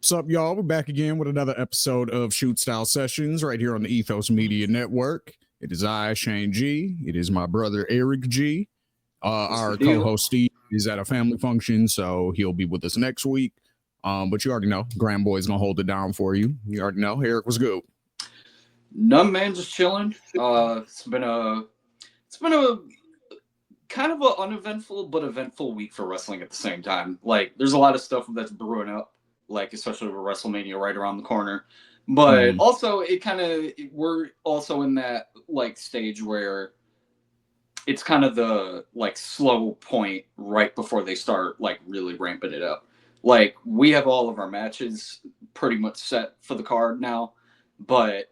What's up, y'all? We're back again with another episode of Shoot Style Sessions right here on the Ethos Media Network. It is I, Shane G. It is my brother, Eric G. Our co-host, Steve, is at a family function, so he'll be with us next week. But you already know, Grand Boy's going to hold it down for you. You already know. Eric, was good? None, man, just chilling. It's been a kind of an uneventful but eventful week for wrestling at the same time. Like, there's a lot of stuff that's brewing up, like especially with WrestleMania right around the corner. But also, we're also in that like stage where it's kind of the like slow point right before they start like really ramping it up. Like, we have all of our matches pretty much set for the card now, but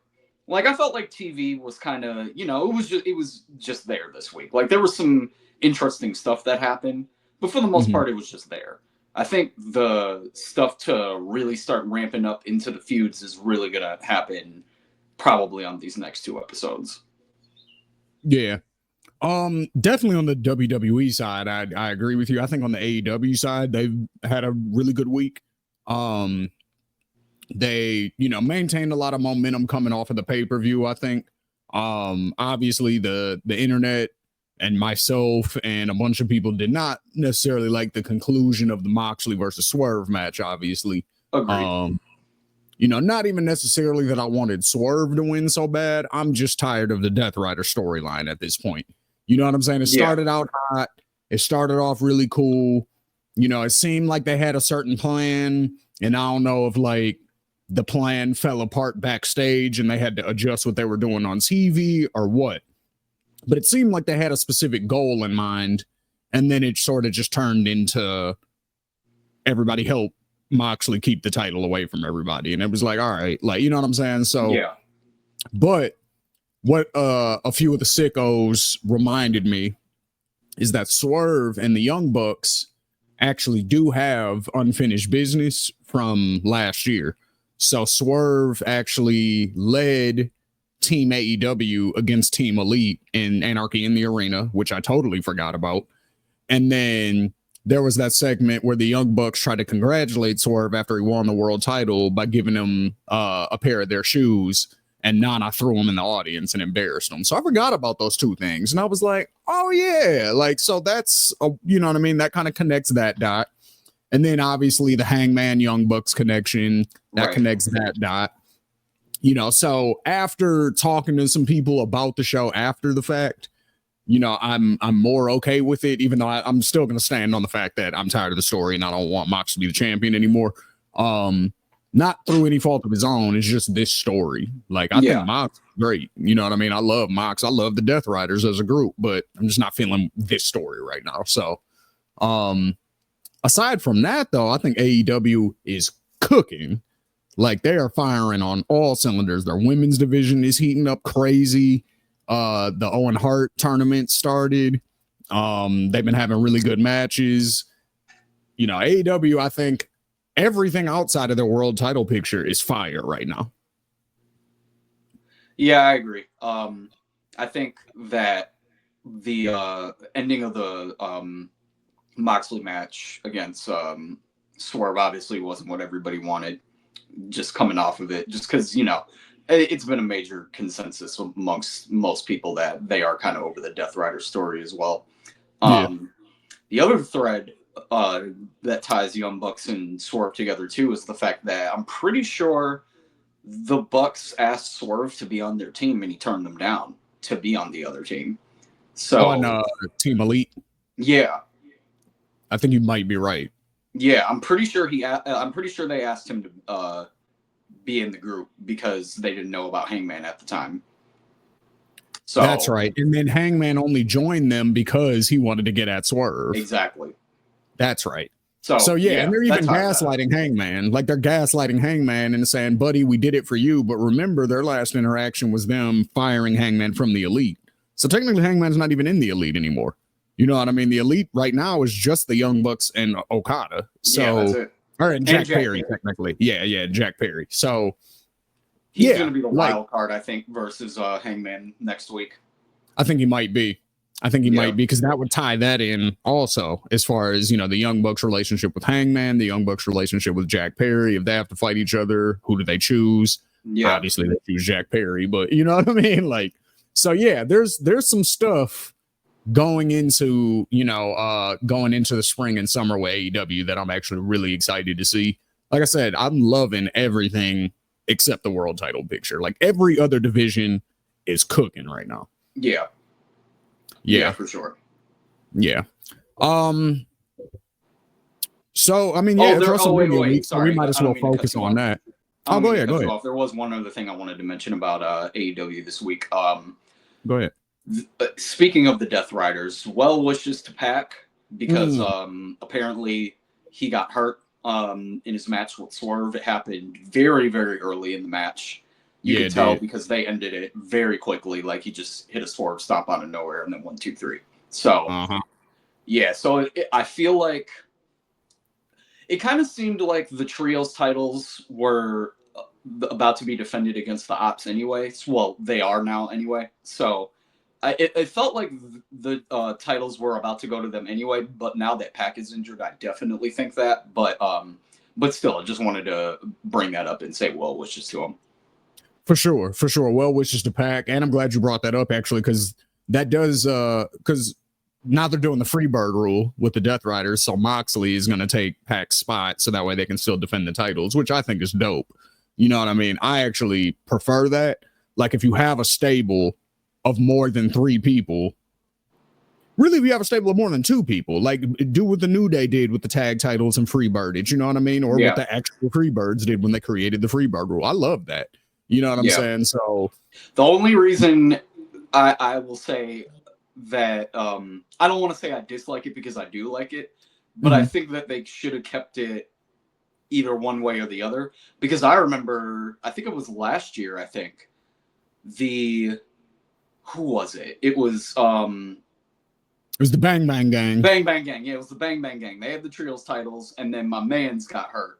like I felt like TV was kind of, it was just there this week. Like, there was some interesting stuff that happened, but for the most part, it was just there. I think the stuff to really start ramping up into the feuds is really gonna happen probably on these next two episodes. Yeah. Definitely on the WWE side, I agree with you. I think on the AEW side, they've had a really good week. They, maintained a lot of momentum coming off of the pay-per-view, I think. Obviously the internet and myself and a bunch of people did not necessarily like the conclusion of the Moxley versus Swerve match, obviously. Agreed. Not even necessarily that I wanted Swerve to win so bad. I'm just tired of the Death Rider storyline at this point. You know what I'm saying? It started out hot. It started off really cool. It seemed like they had a certain plan, and I don't know if like the plan fell apart backstage and they had to adjust what they were doing on TV or what. But it seemed like they had a specific goal in mind, and then it sort of just turned into everybody help Moxley keep the title away from everybody. And it was like, all right, like, you know what I'm saying? So, yeah. But what a few of the sickos reminded me is that Swerve and the Young Bucks actually do have unfinished business from last year. So Swerve actually led Team AEW against Team Elite in Anarchy in the Arena, which I totally forgot about. And then there was that segment where the Young Bucks tried to congratulate Swerve after he won the world title by giving him a pair of their shoes, and Nana threw him in the audience and embarrassed him. So I forgot about those two things. And I was like, oh yeah, like, so that's, you know what I mean? That kind of connects that dot. And then obviously the Hangman Young Bucks connection that connects that dot. So after talking to some people about the show after the fact, I'm more okay with it, even though I'm still going to stand on the fact that I'm tired of the story and I don't want Mox to be the champion anymore. Not through any fault of his own. It's just this story. Like, I think Mox is great. You know what I mean? I love Mox. I love the Death Riders as a group, but I'm just not feeling this story right now. So, aside from that, though, I think AEW is cooking. Like, they are firing on all cylinders. Their women's division is heating up crazy. The Owen Hart tournament started. They've been having really good matches. AEW, I think everything outside of their world title picture is fire right now. Yeah, I agree. I think that the ending of the Moxley match against Swerve obviously wasn't what everybody wanted, just coming off of it, just because, it's been a major consensus amongst most people that they are kind of over the Death Rider story as well. The other thread that ties Young Bucks and Swerve together too is the fact that I'm pretty sure the Bucks asked Swerve to be on their team and he turned them down to be on the other team. So on Team Elite. Yeah. I think you might be right. Yeah, I'm pretty sure they asked him to be in the group because they didn't know about Hangman at the time. So that's right. And then Hangman only joined them because he wanted to get at Swerve. Exactly. That's right. So yeah, and they're even gaslighting Hangman. Like, they're gaslighting Hangman and saying, buddy, we did it for you. But remember, their last interaction was them firing Hangman from the Elite. So technically, Hangman's not even in the Elite anymore. You know what I mean? The Elite right now is just the Young Bucks and Okada. So, that's it. And Jack Perry, technically. Yeah, Jack Perry. So he's going to be the wild card, I think, versus Hangman next week. I think he might be. I think he might be, because that would tie that in also, as far as, the Young Bucks relationship with Hangman, the Young Bucks relationship with Jack Perry. If they have to fight each other, who do they choose? Yeah. Obviously they choose Jack Perry, but you know what I mean? Like, so yeah, there's some stuff going into, going into the spring and summer with AEW that I'm actually really excited to see. Like I said, I'm loving everything except the world title picture. Like, every other division is cooking right now. Yeah, for sure. Yeah. So I mean, yeah, it's WrestleMania week, so we might as well focus on that. Oh, go ahead. There was one other thing I wanted to mention about AEW this week. Go ahead. Speaking of the Death Riders, well wishes to Pac, because apparently he got hurt in his match with Swerve. It happened very, very early in the match. You could tell because they ended it very quickly. Like, he just hit a Swerve stop out of nowhere and then 1, 2, 3. So, yeah. So I feel like it kind of seemed like the trios titles were about to be defended against the Ops anyway. Well, they are now anyway. So it felt like the titles were about to go to them anyway. But now that Pac is injured, I definitely think that. But still, I just wanted to bring that up and say well wishes to him. For sure. Well wishes to Pac, and I'm glad you brought that up, actually, because that does because now they're doing the Freebird rule with the Death Riders, so Moxley is going to take Pac's spot, so that way they can still defend the titles, which I think is dope. You know what I mean? I actually prefer that. Like, if you have a stable of more than 3 people, really, if you have a stable of more than 2 people, like, do what the New Day did with the tag titles and Freebirdage, you know what I mean? Or what the actual Freebirds did when they created the Freebird rule. I love that. You know what I'm saying? So the only reason I will say that I don't want to say I dislike it, because I do like it, but I think that they should have kept it either one way or the other, because I remember, I think it was last year, who was it? It was the Bang Bang Gang. Bang Bang Gang. Yeah, it was the Bang Bang Gang. They had the trios titles, and then my man's got hurt.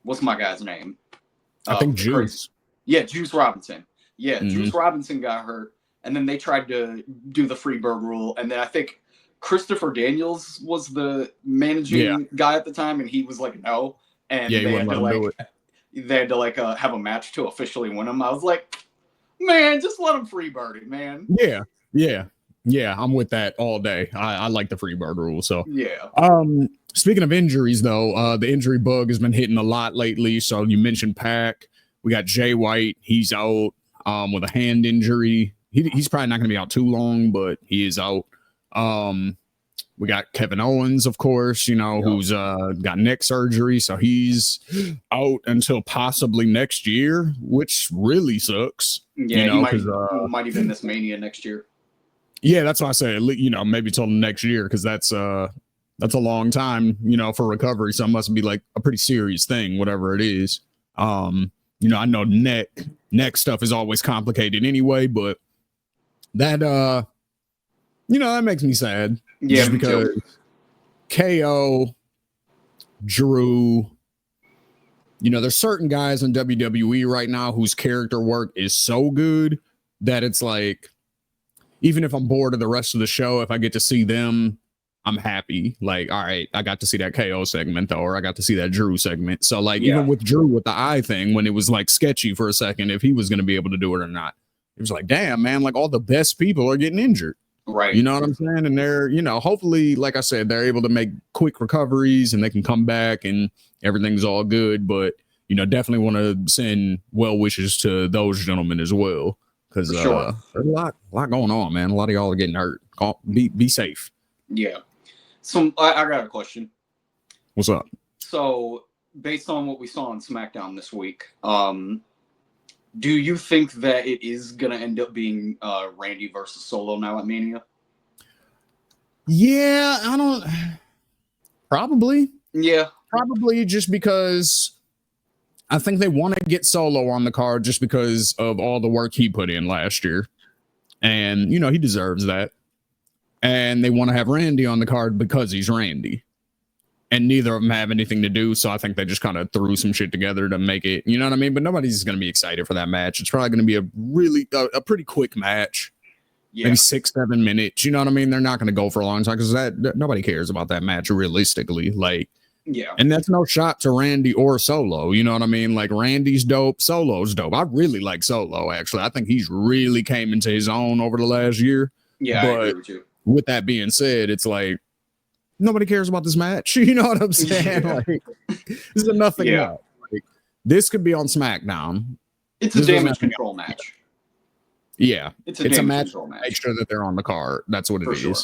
What's my guy's name? I think Juice. Yeah, Juice Robinson. Yeah, Juice Robinson got hurt, and then they tried to do the Freebird rule, and then I think Christopher Daniels was the managing guy at the time, and he was like, no, and they had to have a match to officially win him. I was like, man, just let him Freebird it, man. Yeah, I'm with that all day. I like the Freebird rule. So yeah. Speaking of injuries, though, the injury bug has been hitting a lot lately. So you mentioned Pac. We got Jay White. He's out with a hand injury. He's probably not going to be out too long, but he is out. We got Kevin Owens, of course, who's got neck surgery. So he's out until possibly next year, which really sucks. Yeah, he might even miss Mania next year. Yeah, that's why I say, maybe till next year, because that's a long time, for recovery. So it must be like a pretty serious thing, whatever it is. I know neck stuff is always complicated anyway, but that that makes me sad. Yeah, just because KO, Drew, there's certain guys in WWE right now whose character work is so good that it's like, even if I'm bored of the rest of the show, if I get to see them, I'm happy. Like, all right, I got to see that KO segment, though, or I got to see that Drew segment. So, like, even with Drew with the eye thing, when it was like sketchy for a second, if he was going to be able to do it or not, it was like, damn, man, like all the best people are getting injured. Right. You know what I'm saying? And they're, hopefully, like I said, they're able to make quick recoveries and they can come back and everything's all good. But, definitely want to send well wishes to those gentlemen as well. Because there's a lot going on, man. A lot of y'all are getting hurt. Be safe. Yeah. So I got a question. What's up? So based on what we saw on SmackDown this week, do you think that it is going to end up being Randy versus Solo now at Mania? Yeah, I don't. Probably. Yeah. Probably, just because I think they want to get Solo on the card just because of all the work he put in last year. And, he deserves that. And they want to have Randy on the card because he's Randy. And neither of them have anything to do. So I think they just kind of threw some shit together to make it, you know what I mean? But nobody's going to be excited for that match. It's probably going to be a pretty quick match. maybe 6-7 minutes. You know what I mean? They're not going to go for a long time because that nobody cares about that match realistically. Like, yeah, and that's no shot to Randy or Solo. You know what I mean? Like, Randy's dope, Solo's dope. I really like Solo, actually. I think he's really came into his own over the last year. Yeah, but I agree with you. With that being said, it's like nobody cares about this match. You know what I'm saying? Yeah. Like, this is a nothing match. Like, this could be on SmackDown. It's a damage control match. Yeah, it's a match. Make sure that they're on the card. That's what it is. Sure.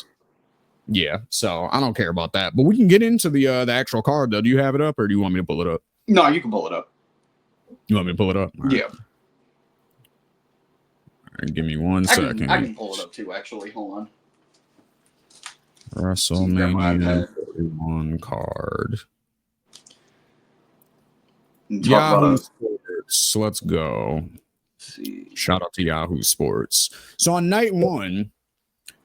Yeah, so I don't care about that. But we can get into the actual card, though. Do you have it up, or do you want me to pull it up? No, you can pull it up. You want me to pull it up? All right. All right, give me 1 second. I can pull it up too, actually. Hold on. WrestleMania 31 card. Yahoo Sports. Let's go. See. Shout out to Yahoo Sports. So on night 1,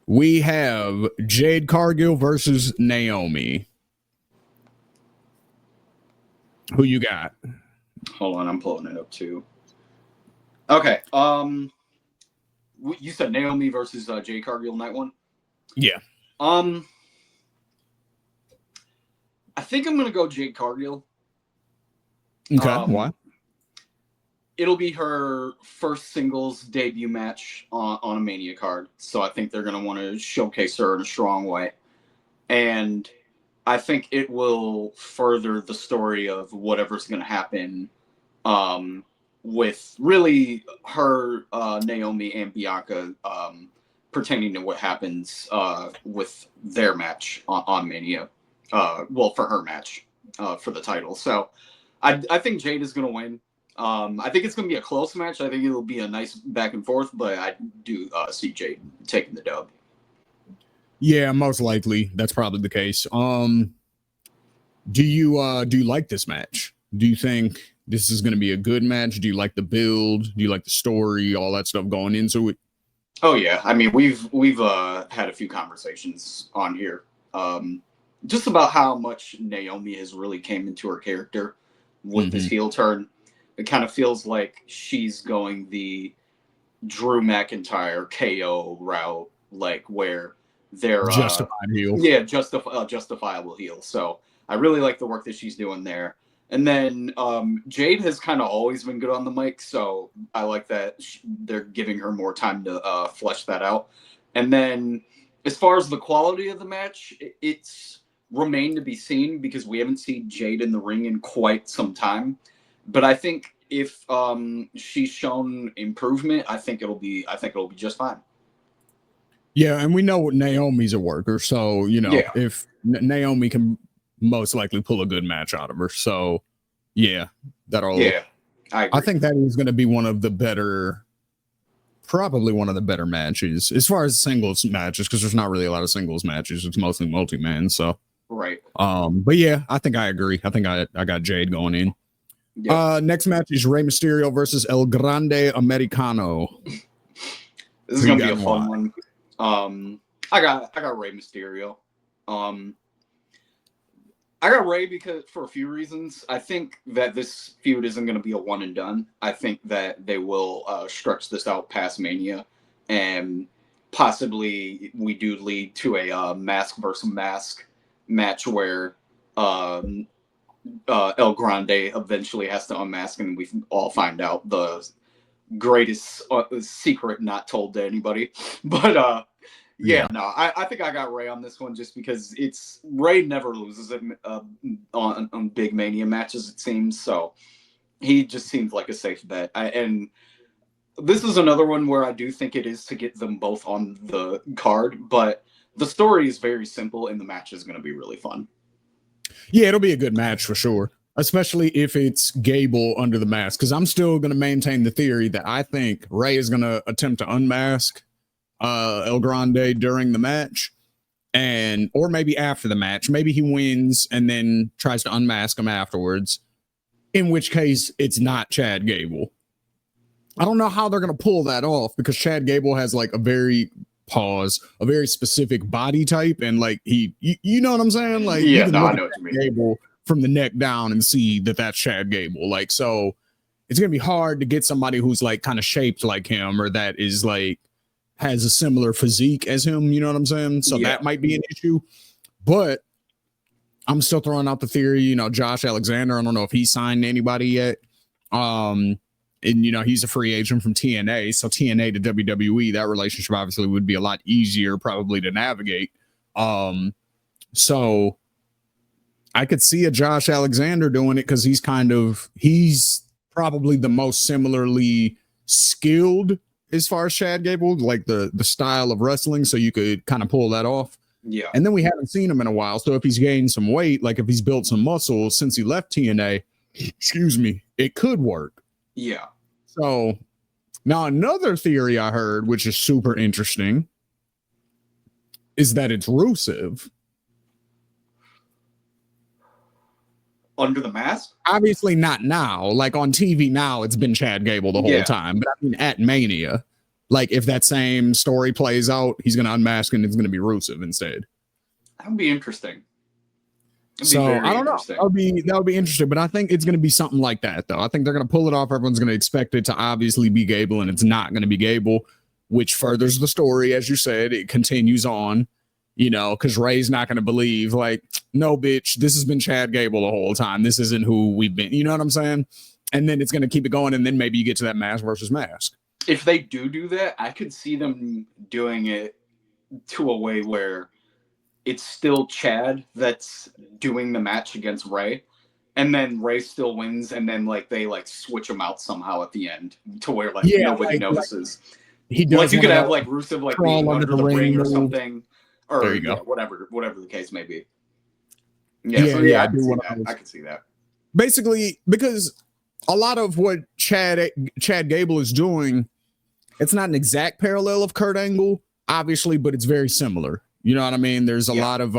we have Jade Cargill versus Naomi. Who you got? Hold on, I'm pulling it up too. Okay. You said Naomi versus Jade Cargill night 1? Yeah. I think I'm gonna go Jade Cargill. Okay. Why? It'll be her first singles debut match on a Mania card, so I think they're going to want to showcase her in a strong way. And I think it will further the story of whatever's going to happen with really her, Naomi, and Bianca pertaining to what happens with their match on Mania. For her match for the title. So I think Jade is going to win. I think it's going to be a close match. I think it'll be a nice back and forth, but I do see Jade taking the dub. Yeah, most likely. That's probably the case. Do you like this match? Do you think this is going to be a good match? Do you like the build? Do you like the story? All that stuff going into it? Oh yeah, I mean we've had a few conversations on here, just about how much Naomi has really came into her character with this heel turn. It kind of feels like she's going the Drew McIntyre KO route, like where they're justified heel. Yeah, justifiable heel. So I really like the work that she's doing there. And then Jade has kind of always been good on the mic, so I like that they're giving her more time to flesh that out. And then as far as the quality of the match, it's remained to be seen because we haven't seen Jade in the ring in quite some time. But I think if she's shown improvement, I think it'll be just fine. Yeah, and we know Naomi's a worker, so if Naomi can most likely pull a good match out of her. So yeah, I think that is going to be probably one of the better matches as far as singles matches, because there's not really a lot of singles matches. It's mostly multi-man. So right. But yeah, I think I agree. I think I got Jade going in. Yep. Next match is Rey Mysterio versus El Grande Americano. This is gonna be a fun one. I got Rey Mysterio. I got Rey because for a few reasons. I think that this feud isn't going to be a one and done. I think that they will stretch this out past Mania, and possibly we do lead to a mask versus mask match where El Grande eventually has to unmask, and we all find out the greatest secret not told to anybody. But I think I got Rey on this one just because Rey never loses it on big Mania matches, it seems. So he just seems like a safe bet. And this is another one where I do think it is to get them both on the card, but the story is very simple and the match is going to be really fun. Yeah, it'll be a good match for sure, especially if it's Gable under the mask, because I'm still going to maintain the theory that I think Rey is going to attempt to unmask El Grande during the match, or maybe after the match. Maybe he wins and then tries to unmask him afterwards, in which case it's not Chad Gable. I don't know how they're going to pull that off, because Chad Gable has like a very specific body type, and like you know what I'm saying? Like, yeah, you can look I know at what you mean. Gable from the neck down and see that that's Chad Gable. Like, so it's going to be hard to get somebody who's like kind of shaped like him, or that is like has a similar physique as him. You know what I'm saying? So that might be an issue. But I'm still throwing out the theory, you know, Josh Alexander. I don't know if he signed anybody yet. And, you know, he's a free agent from TNA. So TNA to WWE, that relationship obviously would be a lot easier probably to navigate. So I could see a Josh Alexander doing it because he's probably the most similarly skilled as far as Chad Gable, like the style of wrestling. So you could kind of pull that off. Yeah. And then we haven't seen him in a while. So if he's gained some weight, like if he's built some muscle since he left TNA, excuse me, it could work. Yeah. So now another theory I heard, which is super interesting, is that it's Rusev. Under the mask? Obviously not now. Like on TV now, it's been Chad Gable the whole time. But I mean, at Mania, like if that same story plays out, he's going to unmask and it's going to be Rusev instead. That would be interesting. So I don't know. That would be interesting, but I think it's going to be something like that, though. I think they're going to pull it off. Everyone's going to expect it to obviously be Gable, and it's not going to be Gable, which furthers the story, as you said. It continues on, you know, because Ray's not going to believe, like, no, bitch, this has been Chad Gable the whole time. This isn't who we've been. You know what I'm saying? And then it's going to keep it going, and then maybe you get to that mask versus mask. If they do that, I could see them doing it to a way where it's still Chad that's doing the match against Ray, and then Ray still wins, and then like they like switch them out somehow at the end to where like nobody notices. He does like you could have like Rusev like being under the ring or something, or there you go. Whatever the case may be. I could see that. Basically, because a lot of what Chad Gable is doing, it's not an exact parallel of Kurt Angle, obviously, but it's very similar. You know what I mean? There's a lot of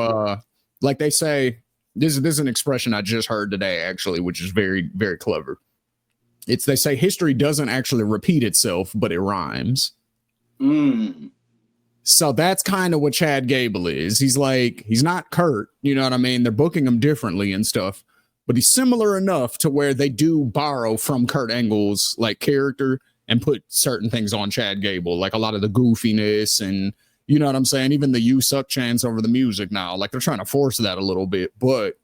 like they say, this is an expression I just heard today, actually, which is very, very clever. They say history doesn't actually repeat itself, but it rhymes. So that's kind of what Chad Gable is. He's not Kurt, you know what I mean? They're booking him differently and stuff, but he's similar enough to where they do borrow from Kurt Angle's like character and put certain things on Chad Gable, like a lot of the goofiness and, you know what I'm saying? Even the "you suck" chants over the music now, like they're trying to force that a little bit, but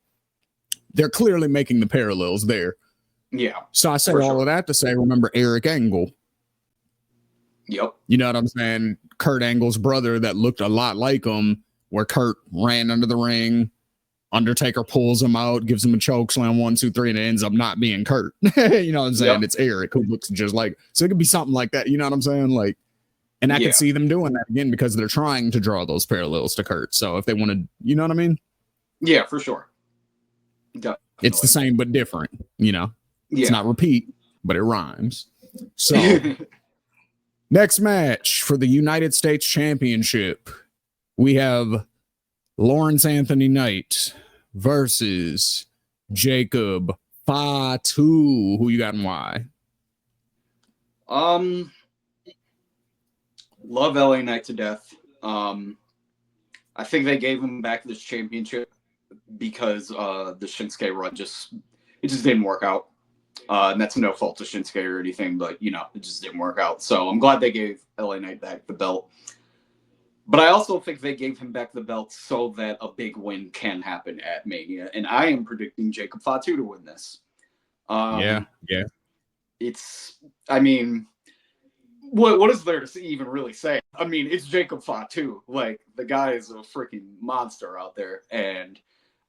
they're clearly making the parallels there. Yeah. So I say all of that to say, remember Eric Angle? Yep. You know what I'm saying? Kurt Angle's brother that looked a lot like him, where Kurt ran under the ring. Undertaker pulls him out, gives him a choke slam, 1, 2, 3, and it ends up not being Kurt. You know what I'm saying? Yep. It's Eric who looks just like, so it could be something like that. You know what I'm saying? Like, and I can see them doing that again because they're trying to draw those parallels to Kurt. So if they want to, you know what I mean? Yeah, for sure. Definitely. It's the same but different, you know? It's not repeat, but it rhymes. So next match for the United States Championship, we have Lawrence Anthony Knight versus Jacob Fatu. Who you got and why? Love LA Knight to death. I think they gave him back this championship because the Shinsuke run just didn't work out. And that's no fault to Shinsuke or anything, but you know, it just didn't work out. So I'm glad they gave LA Knight back the belt. But I also think they gave him back the belt so that a big win can happen at Mania. And I am predicting Jacob Fatu to win this. It's, I mean, what is there to even really say? I mean, it's Jacob Fatu. Like, the guy is a freaking monster out there. And,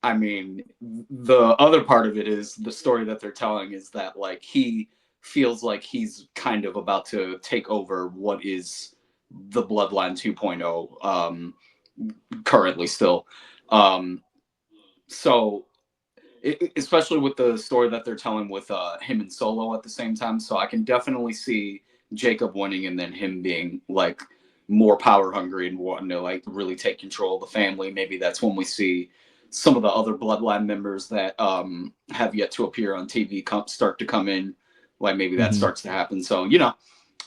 I mean, the other part of it is the story that they're telling is that, like, he feels like he's kind of about to take over what is the Bloodline 2.0 currently still. So especially with the story that they're telling with him and Solo at the same time. So I can definitely see Jacob winning and then him being like more power hungry and wanting to like really take control of the family. Maybe that's when we see some of the other Bloodline members that have yet to appear on TV start to come in. Like maybe that starts to happen. So, you know,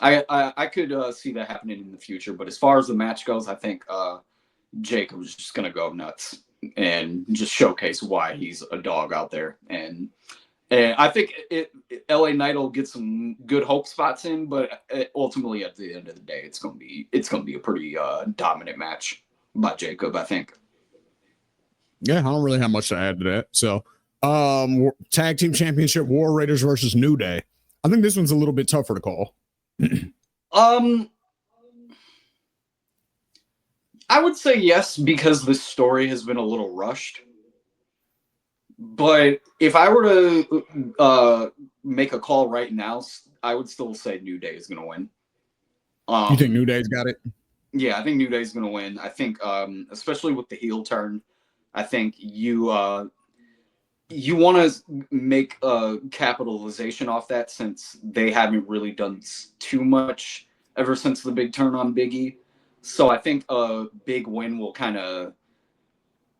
I could see that happening in the future. But as far as the match goes, I think Jacob's just going to go nuts and just showcase why he's a dog out there. And And I think LA Knight will get some good hope spots in, but ultimately at the end of the day, it's gonna be a pretty dominant match by Jacob, I think. Yeah, I don't really have much to add to that. So, tag team championship, War Raiders versus New Day. I think this one's a little bit tougher to call. I would say yes, because this story has been a little rushed. But if I were to make a call right now, I would still say New Day is going to win. You think New Day's got it? Yeah, I think New Day's going to win. I think, especially with the heel turn, I think you want to make a capitalization off that, since they haven't really done too much ever since the big turn on Big E. So I think a big win will kind of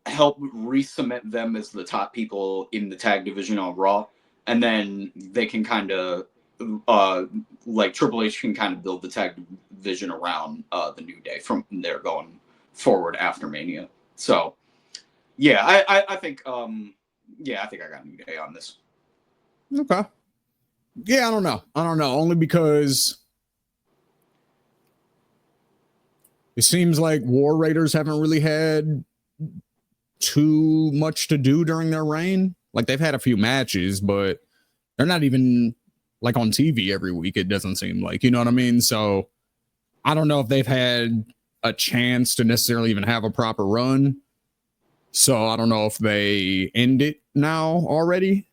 help re-cement them as the top people in the tag division on Raw, and then they can kind of like Triple H can kind of build the tag division around the New Day from there going forward after Mania. So yeah, I think I think I got New Day on this. Okay. Yeah, I don't know. Only because it seems like War Raiders haven't really had too much to do during their reign. Like, they've had a few matches, but they're not even like on TV every week. It doesn't seem like, you know what I mean? So I don't know if they've had a chance to necessarily even have a proper run. So I don't know if they end it now already,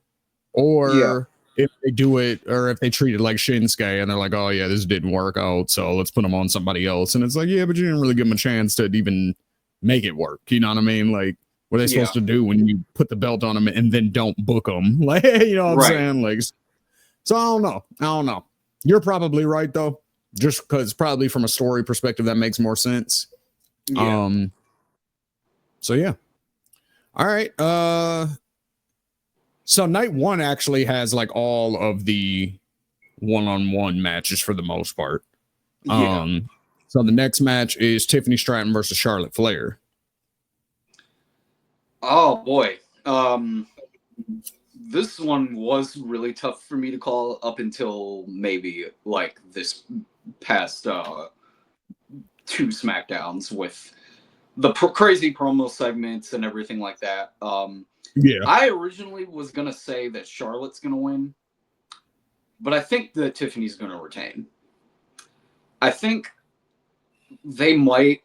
or if they do it, or if they treat it like Shinsuke and they're like, oh yeah, this didn't work out, so let's put them on somebody else. And it's like, yeah, but you didn't really give them a chance to even make it work. You know what I mean? Like, what are they supposed to do when you put the belt on them and then don't book them? Like, you know what I'm saying? Like, so I don't know. You're probably right though, just because probably from a story perspective that makes more sense. Yeah. So yeah. All right. So night one actually has like all of the one-on-one matches for the most part. Yeah. So the next match is Tiffany Stratton versus Charlotte Flair. Oh boy. This one was really tough for me to call up until maybe like this past two SmackDowns with the crazy promo segments and everything like that. Yeah. I originally was going to say that Charlotte's going to win, but I think that Tiffany's going to retain. I think they might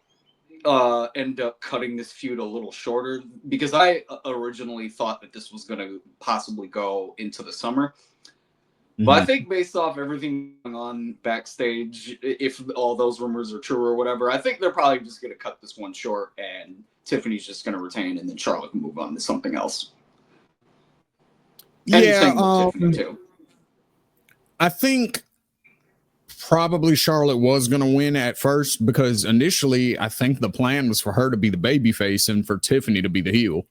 end up cutting this feud a little shorter, because I originally thought that this was going to possibly go into the summer. Mm-hmm. But I think based off everything going on backstage, if all those rumors are true or whatever, I think they're probably just going to cut this one short and Tiffany's just going to retain, and then Charlotte can move on to something else. Yeah, Tiffany too. I think probably Charlotte was going to win at first, because initially I think the plan was for her to be the babyface and for Tiffany to be the heel.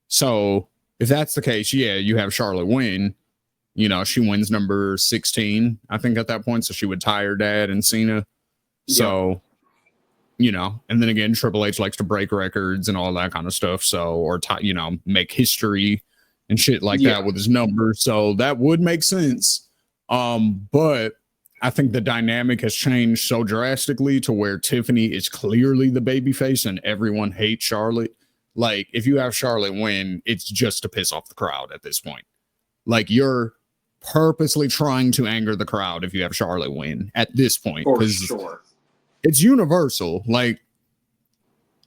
So if that's the case, yeah, you have Charlotte win. You know, she wins number 16, I think, at that point. So she would tie her dad and Cena. So, you know, and then again, Triple H likes to break records and all that kind of stuff. So, or, you know, make history and shit like that with his numbers. So that would make sense. But I think the dynamic has changed so drastically to where Tiffany is clearly the babyface and everyone hates Charlotte. Like, if you have Charlotte win, it's just to piss off the crowd at this point. Like, you're purposely trying to anger the crowd if you have Charlotte win at this point. For sure. It's universal. Like,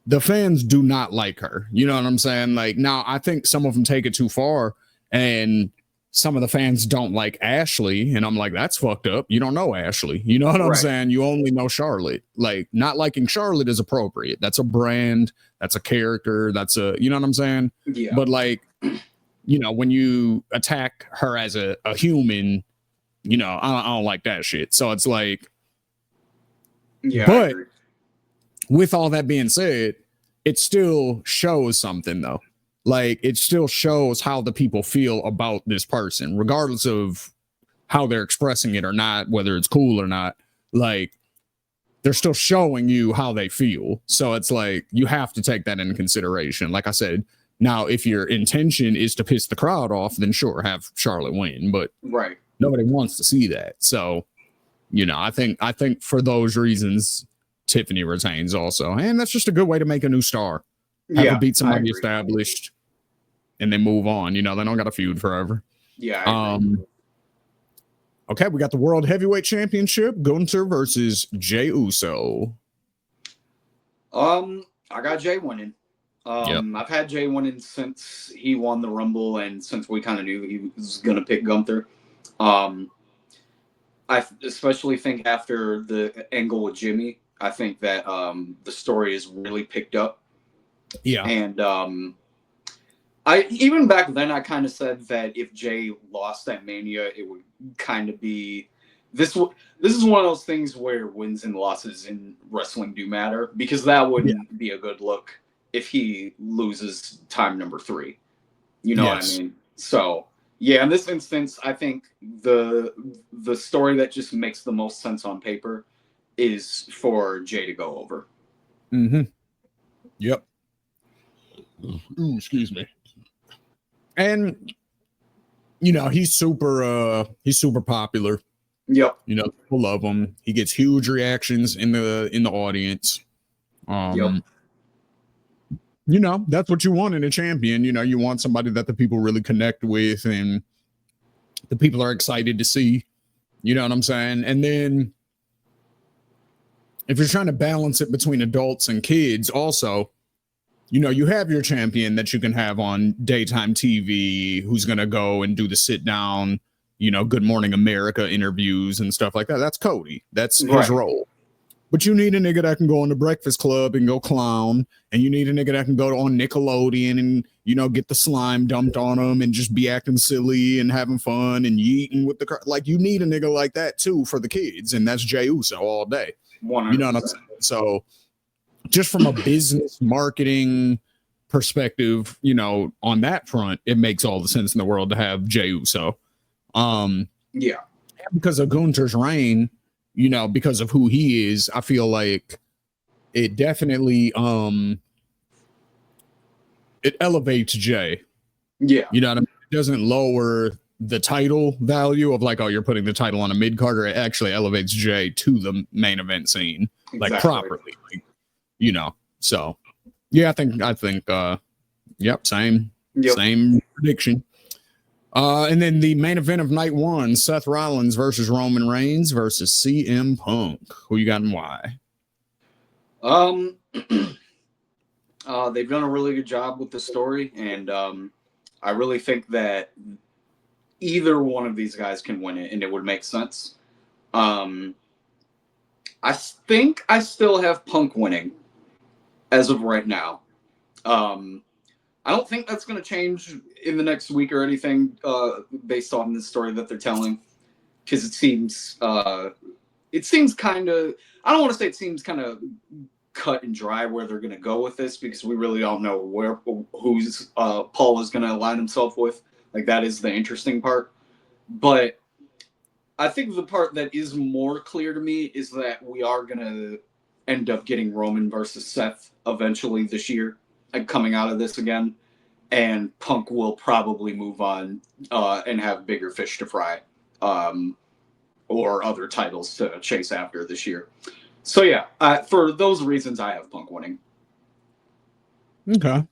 the fans do not like her. You know what I'm saying? Like, now I think some of them take it too far, and some of the fans don't like Ashley, and I'm like, that's fucked up. You don't know Ashley. You know what I'm saying? You only know Charlotte. Like, not liking Charlotte is appropriate. That's a brand. That's a character. That's a, you know what I'm saying? Yeah. But like, you know, when you attack her as a human, you know, I don't like that shit. So it's like, yeah. But with all that being said, it still shows something though. Like, it still shows how the people feel about this person, regardless of how they're expressing it or not, whether it's cool or not. Like, they're still showing you how they feel. So it's like, you have to take that into consideration. Like I said, Now, if your intention is to piss the crowd off, then sure, have Charlotte win. But right, nobody wants to see that. So, I think for those reasons, Tiffany retains also. And that's just a good way to make a new star. Have her beat somebody established and then move on. They don't got to feud forever. Yeah, I agree. Okay, we got the World Heavyweight Championship, Gunther versus Jey Uso. I got Jey winning. Yep. I've had Jey winning since he won the Rumble and since we kind of knew he was going to pick Gunther. I especially think after the angle with Jimmy, I think that the story is really picked up. Yeah. And I even back then I kind of said that if Jey lost at Mania, it would kind of be this is one of those things where wins and losses in wrestling do matter, because that wouldn't be a good look if he loses time number 3. You know what I mean? So yeah, in this instance, I think the story that just makes the most sense on paper is for Jey to go over. Mm-hmm. Yep. Ooh, excuse me. And he's super popular. Yep. People love him. He gets huge reactions in the audience. Yep. That's what you want in a champion. You want somebody that the people really connect with and the people are excited to see. You know what I'm saying? And then if you're trying to balance it between adults and kids also, you have your champion that you can have on daytime TV who's going to go and do the sit down, Good Morning America interviews and stuff like that. That's Cody. That's his role. But you need a nigga that can go on the Breakfast Club and go clown. And you need a nigga that can go on Nickelodeon and, get the slime dumped on him and just be acting silly and having fun and yeeting with the crowd. Like, you need a nigga like that, too, for the kids. And that's Jey Uso all day. 100%. You know what I'm saying? So just from a business marketing perspective, on that front, it makes all the sense in the world to have Jey Uso. Yeah. Because of Gunther's reign, because of who he is, I feel like it definitely it elevates Jey. Yeah. You know what I mean? It doesn't lower the title value of like, oh, you're putting the title on a mid-carder. It actually elevates Jey to the main event scene, like properly. Like, so yeah, I think yep, same prediction. And then the main event of night 1, Seth Rollins versus Roman Reigns versus CM Punk. Who you got and why? They've done a really good job with the story, and I really think that either one of these guys can win it, and it would make sense. I think I still have Punk winning as of right now. I don't think that's going to change in the next week or anything, based on the story that they're telling, because it seems kind of, I don't want to say it seems kind of cut and dry where they're going to go with this, because we really don't know who's Paul is going to align himself with. Like, that is the interesting part. But I think the part that is more clear to me is that we are going to end up getting Roman versus Seth eventually this year, like coming out of this again. And Punk will probably move on and have bigger fish to fry, or other titles to chase after this year. So yeah, for those reasons, I have Punk winning. Okay.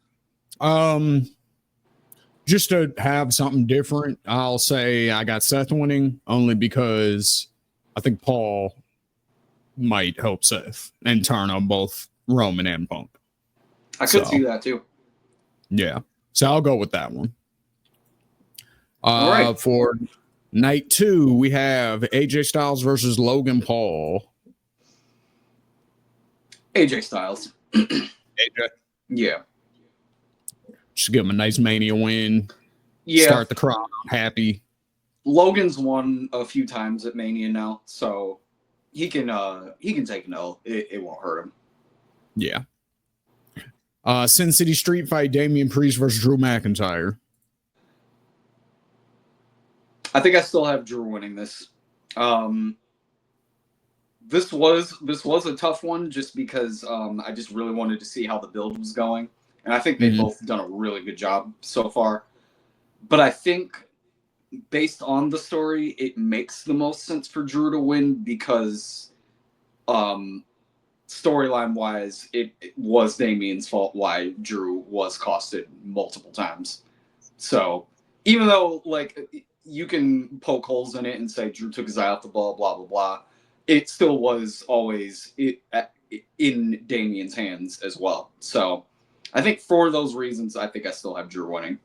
Just to have something different, I'll say I got Seth winning only because I think Paul might help Seth and turn on both Roman and Punk. I could see that too. Yeah. So I'll go with that one. All right. For night 2, we have AJ Styles versus Logan Paul. AJ Styles. AJ? Yeah. Just give him a nice Mania win. Yeah. Start the crowd happy. Logan's won a few times at Mania now, so he can take an L. It won't hurt him. Yeah. Sin City Street Fight, Damian Priest versus Drew McIntyre. I think I still have Drew winning this. This was a tough one just because I just really wanted to see how the build was going, and I think they've both done a really good job so far. But I think, based on the story, it makes the most sense for Drew to win because, storyline wise, it was Damien's fault why Drew was costed multiple times. So even though like you can poke holes in it and say Drew took his eye off the ball, blah blah blah, it still was always in Damien's hands as well. So I think for those reasons, I think I still have Drew winning.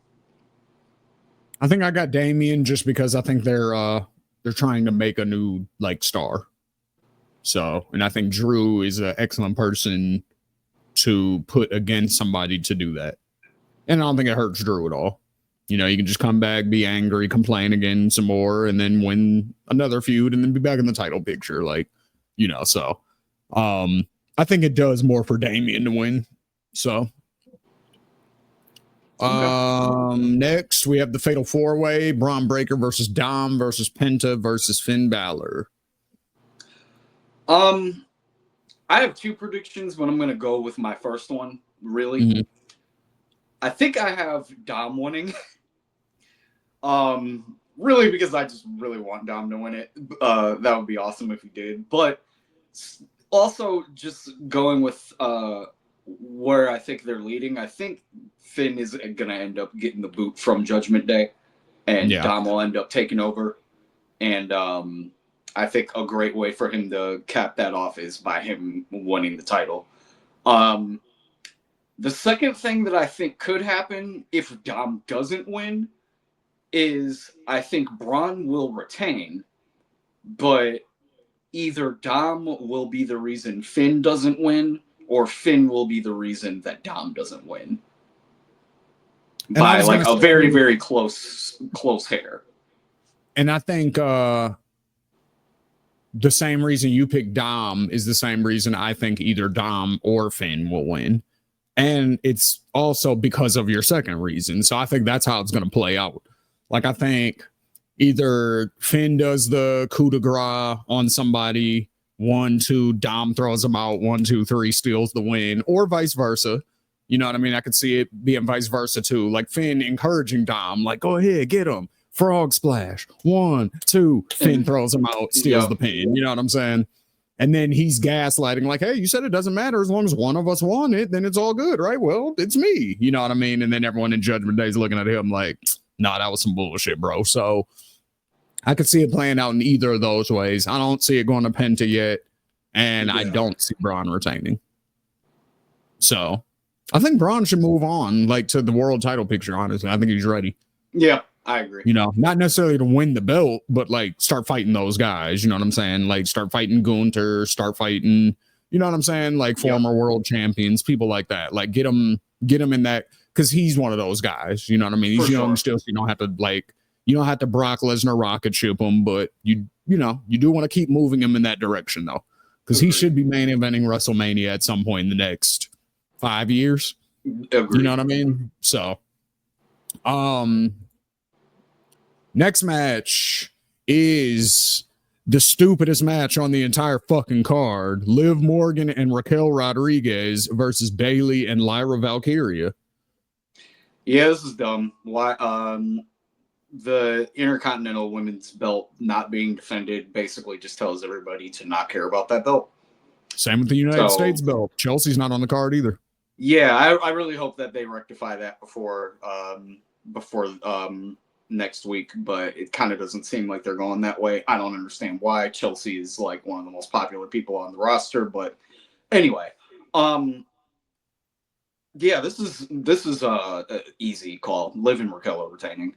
I think I got Damien just because I think they're trying to make a new like star. So, and I think Drew is an excellent person to put against somebody to do that. And I don't think it hurts Drew at all. You know, you can just come back, be angry, complain again some more, and then win another feud and then be back in the title picture. Like, you know, so I think it does more for Damien to win. So next we have the Fatal 4-Way, Braun Breaker versus Dom versus Penta versus Finn Balor. I have two predictions, but I'm going to go with my first one, really. Mm-hmm. I think I have Dom winning. Really because I just really want Dom to win it. That would be awesome if he did. But also just going with where I think they're leading, I think Finn is going to end up getting the boot from Judgment Day, and Dom will end up taking over. And I think a great way for him to cap that off is by him winning the title. The second thing that I think could happen if Dom doesn't win is I think Braun will retain, but either Dom will be the reason Finn doesn't win, or Finn will be the reason that Dom doesn't win. And by like a very, very close hair. And I think the same reason you picked Dom is the same reason I think either Dom or Finn will win. And it's also because of your second reason. So I think that's how it's going to play out. Like, I think either Finn does the coup de grace on somebody, 1, 2, Dom throws him out, 1, 2, 3, steals the win, or vice versa. You know what I mean? I could see it being vice versa too. Like Finn encouraging Dom, like, go ahead, get him. Frog splash. 1, 2, Finn throws him out, steals the pin. You know what I'm saying? And then he's gaslighting, like, hey, you said it doesn't matter as long as one of us won it, then it's all good, right? Well, it's me. You know what I mean? And then everyone in Judgment Day is looking at him like, nah, that was some bullshit, bro. So I could see it playing out in either of those ways. I don't see it going to Penta yet, and I don't see Braun retaining. So I think Braun should move on, like, to the world title picture, honestly. I think he's ready. Yeah. I agree. You know, not necessarily to win the belt, but like start fighting those guys. You know what I'm saying? Like start fighting Gunther, start fighting, you know what I'm saying? Like former world champions, people like that. Like get him in that, because he's one of those guys. You know what I mean? He's young still, so you don't have to Brock Lesnar rocket ship him, but you do want to keep moving him in that direction though, because he should be main eventing WrestleMania at some point in the next 5 years. Agreed. You know what I mean? So, next match is the stupidest match on the entire fucking card. Liv Morgan and Raquel Rodriguez versus Bayley and Lyra Valkyria. Yeah, this is dumb. Why? The Intercontinental Women's belt not being defended basically just tells everybody to not care about that belt. Same with the United States belt. Chelsea's not on the card either. Yeah, I really hope that they rectify that before next week, but it kind of doesn't seem like they're going that way. I don't understand why. Chelsea is like one of the most popular people on the roster, but anyway, yeah, this is a easy call. Liv and Raquel are retaining.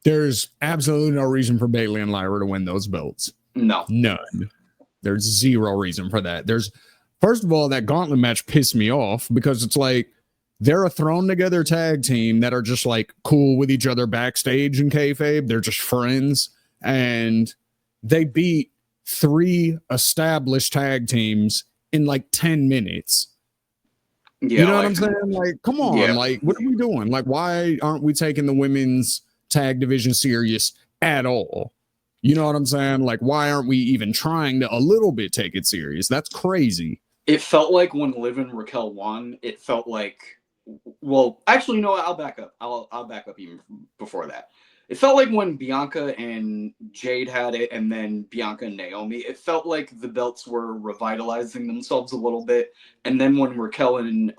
There's absolutely no reason for Bayley and Lyra to win those belts. No, none. There's zero reason for that. First of all, that gauntlet match pissed me off because it's like they're a thrown together tag team that are just like cool with each other backstage in kayfabe. They're just friends, and they beat 3 established tag teams in like 10 minutes. Yeah, you know what I'm saying? Like, come on, like, what are we doing? Like, why aren't we taking the women's tag division serious at all? You know what I'm saying? Like, why aren't we even trying to a little bit take it serious? That's crazy. It felt like when Liv and Raquel won, it felt like well, actually, no, I'll back up. I'll back up even before that. It felt like when Bianca and Jade had it, and then Bianca and Naomi, it felt like the belts were revitalizing themselves a little bit. And then when Raquel and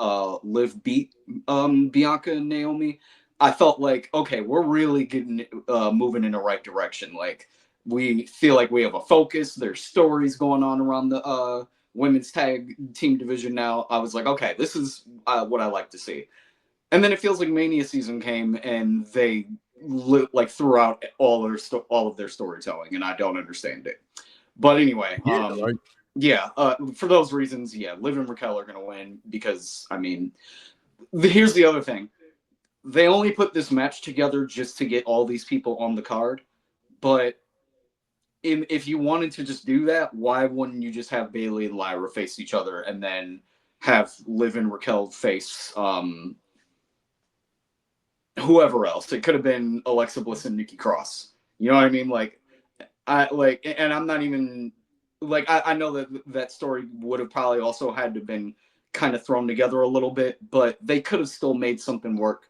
Liv beat Bianca and Naomi, I felt like, okay, we're really getting moving in the right direction. Like, we feel like we have a focus. There's stories going on around the women's tag team division now. I was like, okay, this is what I like to see. And then it feels like Mania season came and they like threw out all of their storytelling, and I don't understand it. But anyway, for those reasons, yeah, Liv and Raquel are going to win because, I mean, here's the other thing. They only put this match together just to get all these people on the card, but if you wanted to just do that, why wouldn't you just have Bayley and Lyra face each other and then have Liv and Raquel face whoever else? It could have been Alexa Bliss and Nikki Cross. You know what I mean? Like, and I'm not even like, I know that story would have probably also had to have been kind of thrown together a little bit, but they could have still made something work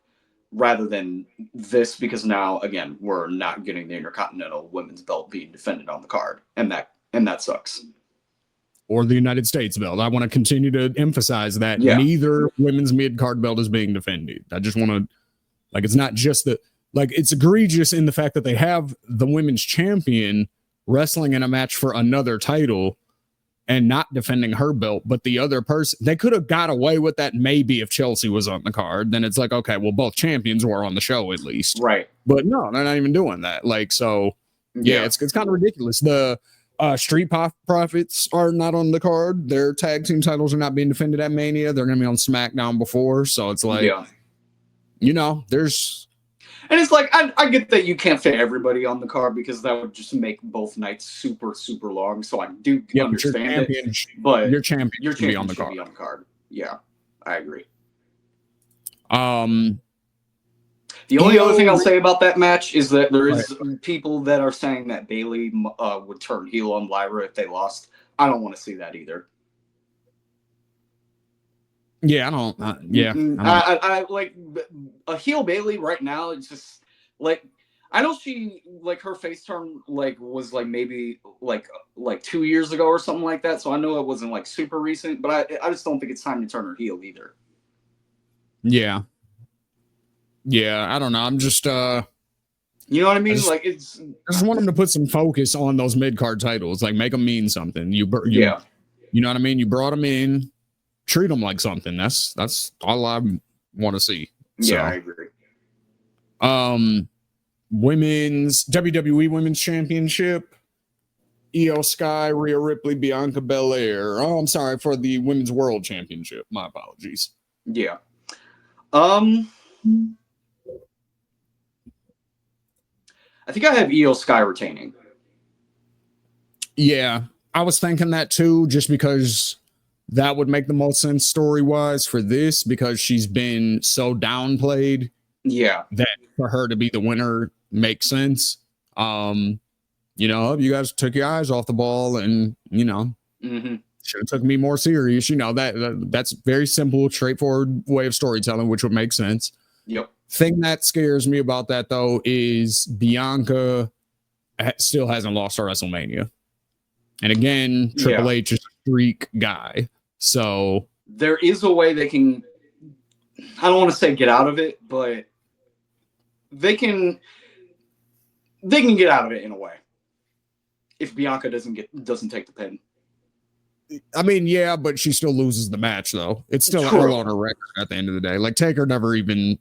rather than this, because now again we're not getting the Intercontinental Women's belt being defended on the card, and that sucks. Or the United States belt. I want to continue to emphasize that neither women's mid-card belt is being defended. I just want to, like, it's not just it's egregious in the fact that they have the women's champion wrestling in a match for another title and not defending her belt, but the other person, they could have got away with that maybe if Chelsea was on the card. Then it's like, okay, well, both champions were on the show at least. Right. But no, they're not even doing that. Like, so, yeah. It's kind of ridiculous. The Street Profits are not on the card. Their tag team titles are not being defended at Mania. They're going to be on SmackDown before. So it's like, you know, there's... And it's like, I get that you can't fit everybody on the card because that would just make both nights super, super long. So I do understand it. But your champion should be on the card. Yeah, I agree. The only other thing I'll say about that match is that there is people that are saying that Bayley would turn heel on Lyra if they lost. I don't want to see that either. Yeah, I don't. I like a heel Bayley right now. It's just like, I know she, like, her face turn was maybe 2 years ago or something like that. So I know it wasn't like super recent, but I just don't think it's time to turn her heel either. Yeah, I don't know. I'm just you know what I mean? I just want them to put some focus on those mid card titles. Like, make them mean something. You know what I mean? You brought them in. Treat them like something. That's all I want to see. Yeah, I agree. Women's WWE Women's Championship. Io Sky, Rhea Ripley, Bianca Belair. Oh, I'm sorry, for the Women's World Championship. My apologies. Yeah. I think I have Io Sky retaining. Yeah, I was thinking that too, just because that would make the most sense story-wise for this, because she's been so downplayed. Yeah. That for her to be the winner makes sense. You know, you guys took your eyes off the ball and, you know, should have took me more serious. You know, that's very simple, straightforward way of storytelling, which would make sense. Yep. Thing that scares me about that, though, is Bianca still hasn't lost her WrestleMania. And again, Triple H is a freak guy. So there is a way they can, I don't want to say get out of it, but they can get out of it in a way if Bianca doesn't take the pin. I mean, yeah, but she still loses the match, though. It's still all on her record at the end of the day. Like, Taker never even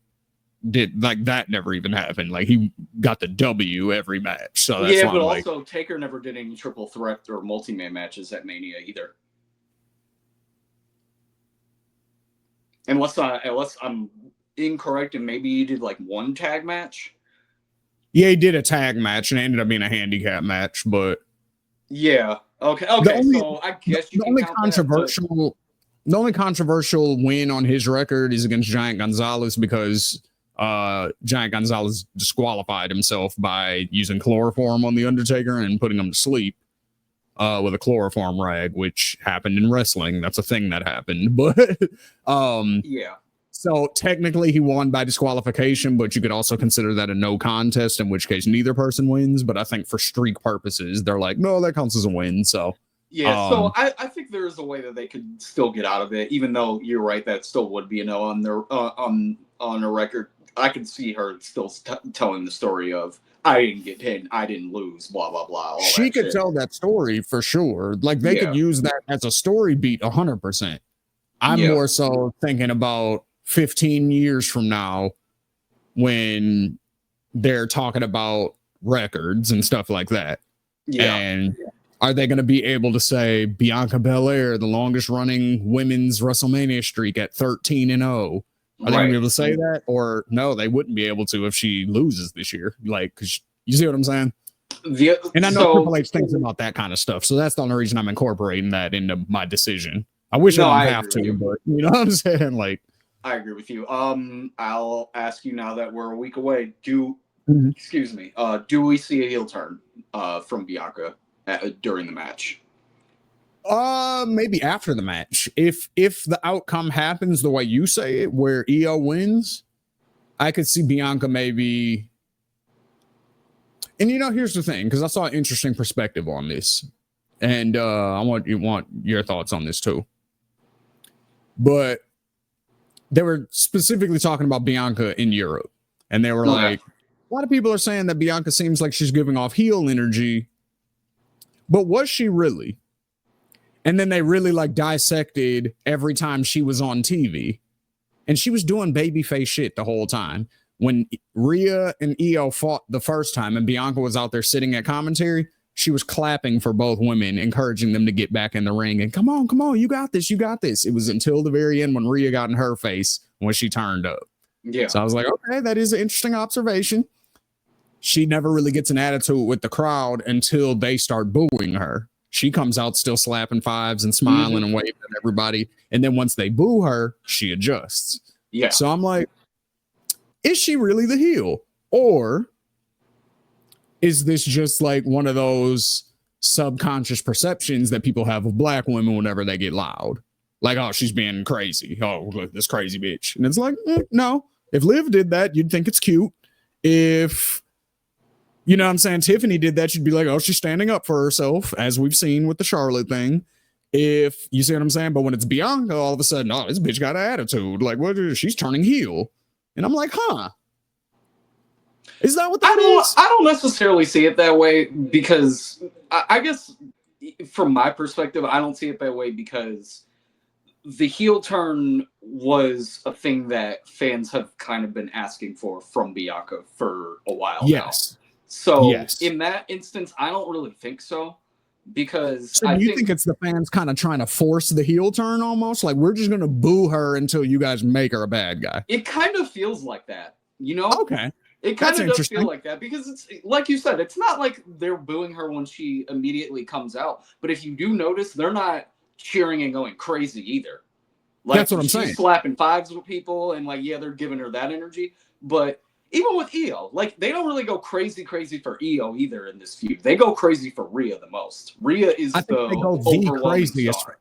did, like, that never even happened. Like, he got the W every match. So that's yeah, but also Taker never did any triple threat or multi-man matches at Mania either. Unless I'm incorrect, and maybe he did like one tag match. Yeah, he did a tag match, and it ended up being a handicap match. But yeah, okay. So I guess you can count the only controversial win on his record is against Giant Gonzalez, because Giant Gonzalez disqualified himself by using chloroform on the Undertaker and putting him to sleep with a chloroform rag, which happened in wrestling. That's a thing that happened. But yeah. So technically he won by disqualification, but you could also consider that a no contest, in which case neither person wins. But I think for streak purposes, they're like, no, that counts as a win. So yeah, so I think there is a way that they could still get out of it, even though you're right, that still would be a no on their on a record. I could see her still telling the story of I didn't get pinned, I didn't lose, blah blah blah. All she that could shit. tell that story for sure. Like they could use that as a story beat 100%. I'm more so thinking about 15 years from now when they're talking about records and stuff like that. Yeah. And are they going to be able to say Bianca Belair, the longest running women's WrestleMania streak at 13-0? Are they going to be able to say that? Or no, they wouldn't be able to if she loses this year. Like, cause you see what I'm saying? And I know Triple H thinks about that kind of stuff. So that's the only reason I'm incorporating that into my decision. I wish I didn't have to, but you know what I'm saying? Like, I agree with you. I'll ask you now that we're a week away. Excuse me. Do we see a heel turn from Bianca during the match? Maybe after the match. If the outcome happens the way you say it, where Io wins, I could see Bianca maybe. And you know, here's the thing, because I saw an interesting perspective on this, and I want your thoughts on this too. But they were specifically talking about Bianca in Europe, and they were like, a lot of people are saying that Bianca seems like she's giving off heel energy, but was she really? And then they really like dissected every time she was on TV, and she was doing babyface shit the whole time. When Rhea and Io fought the first time and Bianca was out there sitting at commentary, she was clapping for both women, encouraging them to get back in the ring and come on, you got this, you got this. It was until the very end when Rhea got in her face when she turned up. Yeah. So I was like, okay, that is an interesting observation. She never really gets an attitude with the crowd until they start booing her. She comes out still slapping fives and smiling and waving at everybody. And then once they boo her, she adjusts. Yeah. So I'm like, is she really the heel? Or is this just like one of those subconscious perceptions that people have of black women whenever they get loud? Like, oh, she's being crazy. Oh, look, this crazy bitch. And it's like, no. If Liv did that, you'd think it's cute. If, you know what I'm saying, Tiffany did that, you'd be like, oh, she's standing up for herself, as we've seen with the Charlotte thing. If you see what I'm saying, but when it's Bianca, all of a sudden, oh, this bitch got an attitude. Like, what is she's turning heel? And I'm like, huh? Is that what that is? I don't necessarily see it that way because I guess from my perspective, I don't see it that way because the heel turn was a thing that fans have kind of been asking for from Bianca for a while now. So in that instance, I don't really think so. Because so you think it's the fans kind of trying to force the heel turn almost? Like, we're just going to boo her until you guys make her a bad guy. It kind of feels like that, you know? Okay. It kind of does feel like that because it's like you said, it's not like they're booing her when she immediately comes out. But if you do notice, they're not cheering and going crazy either. Like, that's what I'm saying. She's slapping fives with people and like, yeah, they're giving her that energy. But even with Io, like they don't really go crazy for Io either in this feud. They go crazy for Rhea the most. Rhea is the craziest. Star.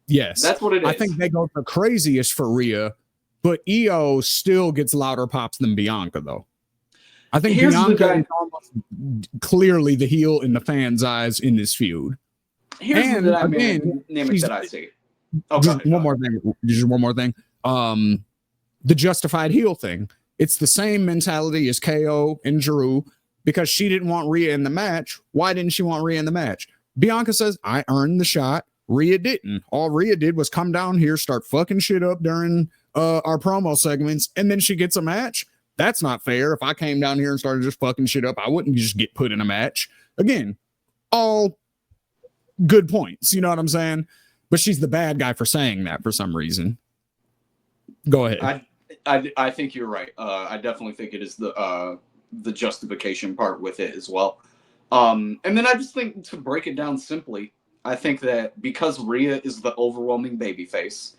Yes, that's what it is. I think they go the craziest for Rhea, but Io still gets louder pops than Bianca though. I think Bianca is almost clearly the heel in the fans' eyes in this feud. Here's the dynamic that I see. Just one more thing. The justified heel thing. It's the same mentality as KO and Drew because she didn't want Rhea in the match. Why didn't she want Rhea in the match? Bianca says, I earned the shot. Rhea didn't. All Rhea did was come down here, start fucking shit up during our promo segments, and then she gets a match. That's not fair. If I came down here and started just fucking shit up, I wouldn't just get put in a match. Again, all good points. You know what I'm saying? But she's the bad guy for saying that for some reason. Go ahead. I think you're right. I definitely think it is the justification part with it as well. And then I just think to break it down simply, I think that because Rhea is the overwhelming babyface,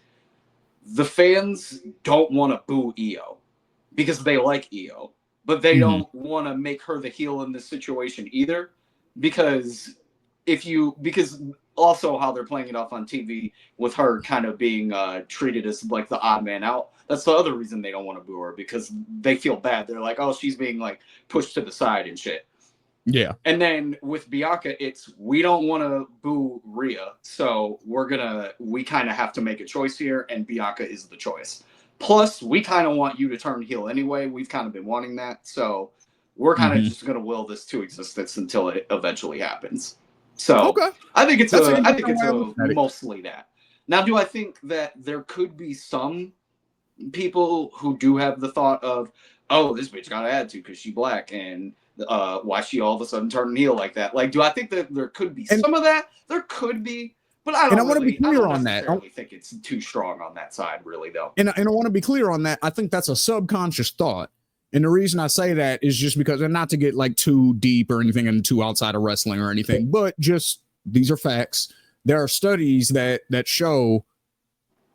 the fans don't want to boo Io because they like Io, but they don't want to make her the heel in this situation either because also how they're playing it off on TV with her kind of being treated as like the odd man out. That's the other reason they don't want to boo her, because they feel bad. They're like, oh, she's being like pushed to the side and shit. Yeah. And then with Bianca, it's we don't want to boo Rhea, so we kind of have to make a choice here, and Bianca is the choice. Plus, we kind of want you to turn heel anyway. We've kind of been wanting that, so we're kind of just going to will this to existence until it eventually happens. So okay. I think it's mostly that. Now, do I think that there could be some people who do have the thought of, oh, this bitch got an attitude because she black, and why she all of a sudden turning heel like that? Like, do I think that there could be some of that? There could be, but I don't necessarily think it's too strong on that side, really, though. And I want to be clear on that. I think that's a subconscious thought. And the reason I say that is just because, and not to get like too deep or anything and too outside of wrestling or anything, but just these are facts. There are studies that show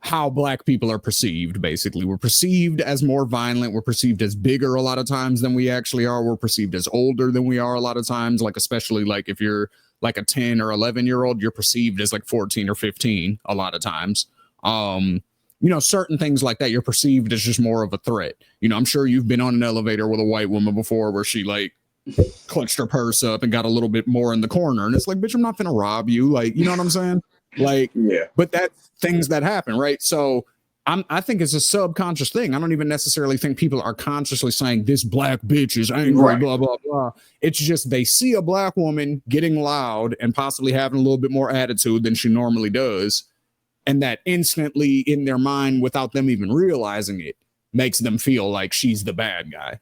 how black people are perceived. Basically, we're perceived as more violent. We're perceived as bigger a lot of times than we actually are. We're perceived as older than we are a lot of times. Like, especially like if you're like a 10 or 11-year-old, you're perceived as like 14 or 15 a lot of times. Certain things like that, you're perceived as just more of a threat. I'm sure you've been on an elevator with a white woman before where she like clutched her purse up and got a little bit more in the corner. And it's like, bitch, I'm not gonna rob you. Like, you know what I'm saying? Like, yeah, but that's things that happen, right? So I think it's a subconscious thing. I don't even necessarily think people are consciously saying this black bitch is angry, right, blah, blah, blah. It's just they see a black woman getting loud and possibly having a little bit more attitude than she normally does. And that instantly in their mind, without them even realizing it, makes them feel like she's the bad guy.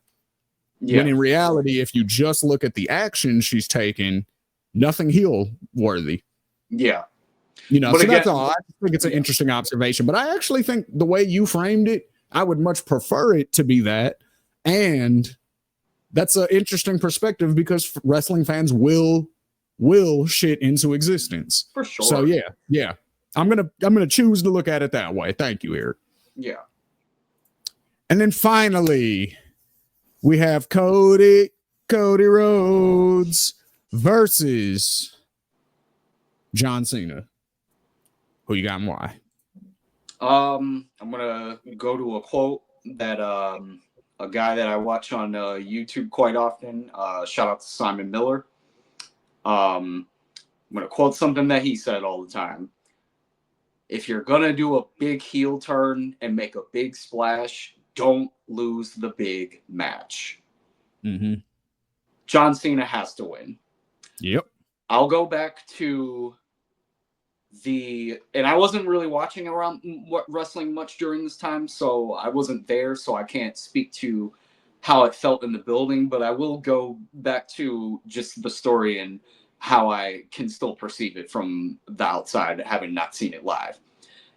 Yeah. When in reality, if you just look at the action she's taken, nothing heel worthy. Yeah. But so again, that's all. I think it's an interesting observation, but I actually think the way you framed it, I would much prefer it to be that. And that's an interesting perspective because wrestling fans will shit into existence. For sure. So yeah. I'm gonna choose to look at it that way. Thank you, Eric. Yeah. And then finally, we have Cody Rhodes versus John Cena. Who you got and why? I'm gonna go to a quote that a guy that I watch on YouTube quite often. Shout out to Simon Miller. I'm gonna quote something that he said all the time. If you're gonna do a big heel turn and make a big splash, don't lose the big match. Mm-hmm. John Cena has to win. Yep. I'll go back to and I wasn't really watching around wrestling much during this time, so I wasn't there, so I can't speak to how it felt in the building, but I will go back to just the story and how I can still perceive it from the outside, having not seen it live.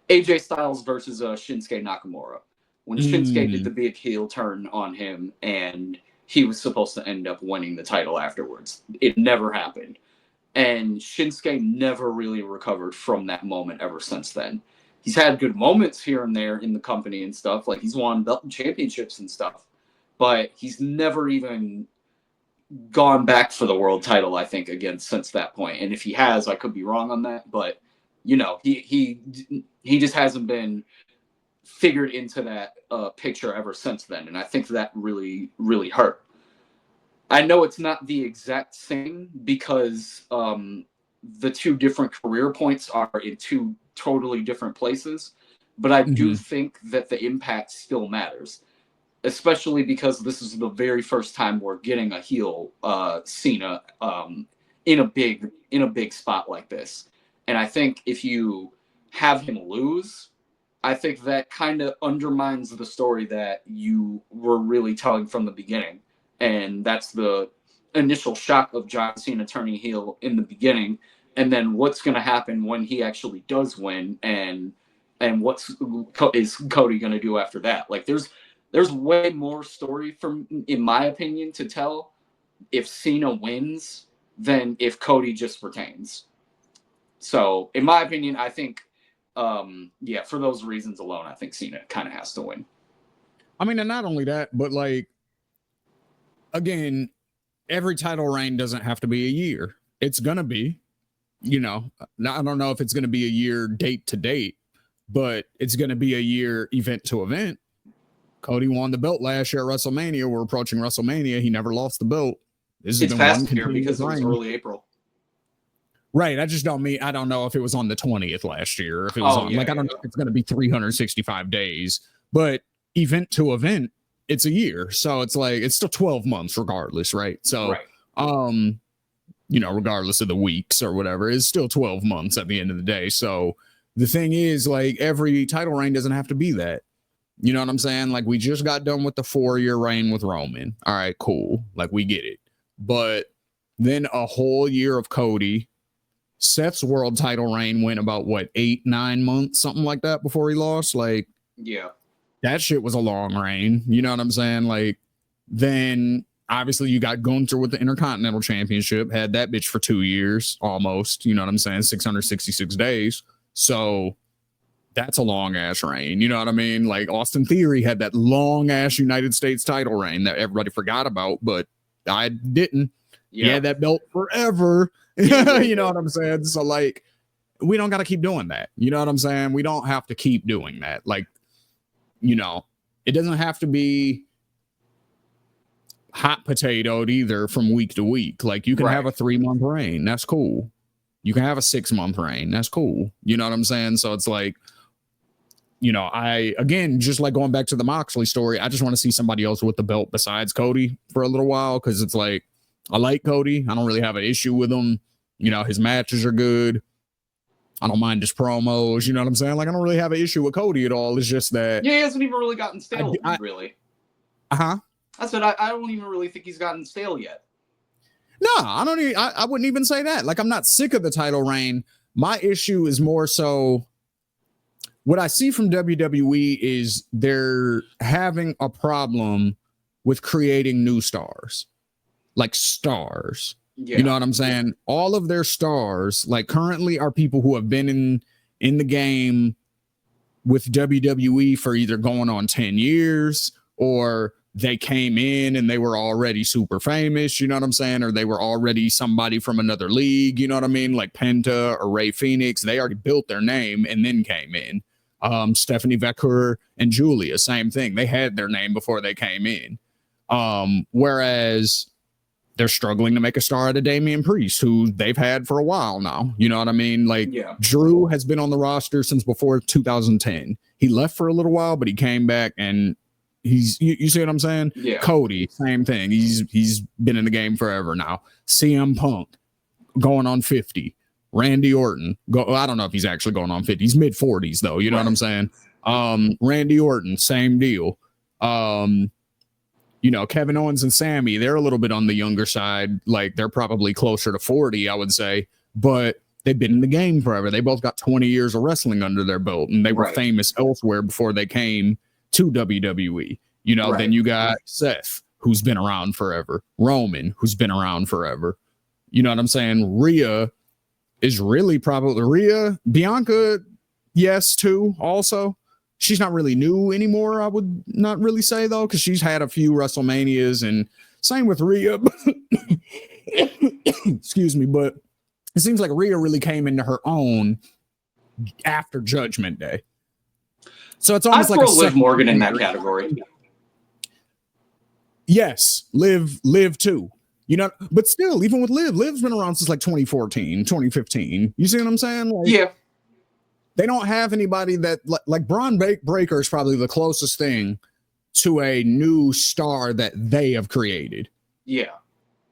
AJ Styles versus Shinsuke Nakamura. When Shinsuke did the big heel turn on him and he was supposed to end up winning the title afterwards. It never happened. And Shinsuke never really recovered from that moment ever since then. He's had good moments here and there in the company and stuff. Like, he's won championships and stuff. But he's never even gone back for the world title, I think, again, since that point. And if he has, I could be wrong on that. But, he just hasn't been figured into that picture ever since then. And I think that really, really hurt. I know it's not the exact same because the two different career points are in two totally different places, but I do think that the impact still matters, especially because this is the very first time we're getting a heel Cena in a big spot like this. And I think if you have him lose, I think that kind of undermines the story that you were really telling from the beginning. And that's the initial shock of John Cena turning heel in the beginning. And then what's going to happen when he actually does win, and what is Cody going to do after that? Like, there's way more story in my opinion, to tell if Cena wins than if Cody just retains. So in my opinion, I think, for those reasons alone, I think Cena kind of has to win. I mean, and not only that, but like, again, every title reign doesn't have to be a year. It's going to be, I don't know if it's going to be a year date to date, but it's going to be a year event to event. Cody won the belt last year at WrestleMania. We're approaching WrestleMania. He never lost the belt. It's fast here because it was early April. Right. I just don't mean, I don't know if it was on the 20th last year. If it was I don't know if it's going to be 365 days, but event to event, it's a year. So it's like, it's still 12 months regardless. Right. So, regardless of the weeks or whatever, it's still 12 months at the end of the day. So the thing is, like, every title reign doesn't have to be that. You know what I'm saying? Like, we just got done with the 4-year reign with Roman. All right, cool. Like, we get it. But then a whole year of Cody. Seth's world title reign went about 8-9 months, something like that, before he lost. Like, that shit was a long reign. You know what I'm saying? Like, then obviously you got Gunther with the Intercontinental Championship, had that bitch for 2 years almost. You know what I'm saying? 666 days. So that's a long ass reign. You know what I mean? Like, Austin Theory had that long ass United States title reign that everybody forgot about, but I didn't. He had that belt forever. You know what I'm saying? So, like, we don't got to keep doing that. You know what I'm saying? We don't have to keep doing that. Like, it doesn't have to be hot potatoed either from week to week. Like, you can have a 3-month reign. That's cool. You can have a 6-month reign. That's cool. You know what I'm saying? So it's like, again, just like going back to the Moxley story, I just want to see somebody else with the belt besides Cody for a little while. Cause it's like, I like Cody. I don't really have an issue with him. His matches are good. I don't mind his promos. You know what I'm saying? Like, I don't really have an issue with Cody at all. It's just that. Yeah, he hasn't even really gotten stale, really. Uh-huh. I said, I don't even really think he's gotten stale yet. No, I wouldn't even say that. Like, I'm not sick of the title reign. My issue is more so what I see from WWE is they're having a problem with creating new stars. Like, stars. You know what I'm saying? All of their stars, like, currently are people who have been in the game with WWE for either going on 10 years, or they came in and they were already super famous, you know what I'm saying? Or they were already somebody from another league, you know what I mean? Like Penta or Ray Phoenix, they already built their name and then came in. Stephanie Vaquer and Julia, same thing. They had their name before they came in. Whereas they're struggling to make a star out of Damian Priest, who they've had for a while now. You know what I mean? Like, Drew has been on the roster since before 2010. He left for a little while, but he came back, and he's, you see what I'm saying? Yeah. Cody, same thing. He's been in the game forever now. CM Punk going on 50. Randy Orton, I don't know if he's actually going on 50. He's mid 40s though. You know what I'm saying? Randy Orton, same deal. Kevin Owens and Sammy, they're a little bit on the younger side. Like, they're probably closer to 40, I would say, but they've been in the game forever. They both got 20 years of wrestling under their belt, and they were famous elsewhere before they came to WWE. Then you got Seth, who's been around forever. Roman, who's been around forever. You know what I'm saying? Rhea is really probably Bianca, yes, too, also. She's not really new anymore, I would not really say, though, because she's had a few WrestleManias, and same with Rhea. Excuse me, but it seems like Rhea really came into her own after Judgment Day. So it's almost like a Liv Morgan in that category. Yes, Liv too. But still, even with Liv's been around since like 2014, 2015. You see what I'm saying? Like, yeah. They don't have anybody that like Braun Breaker is probably the closest thing to a new star that they have created. Yeah.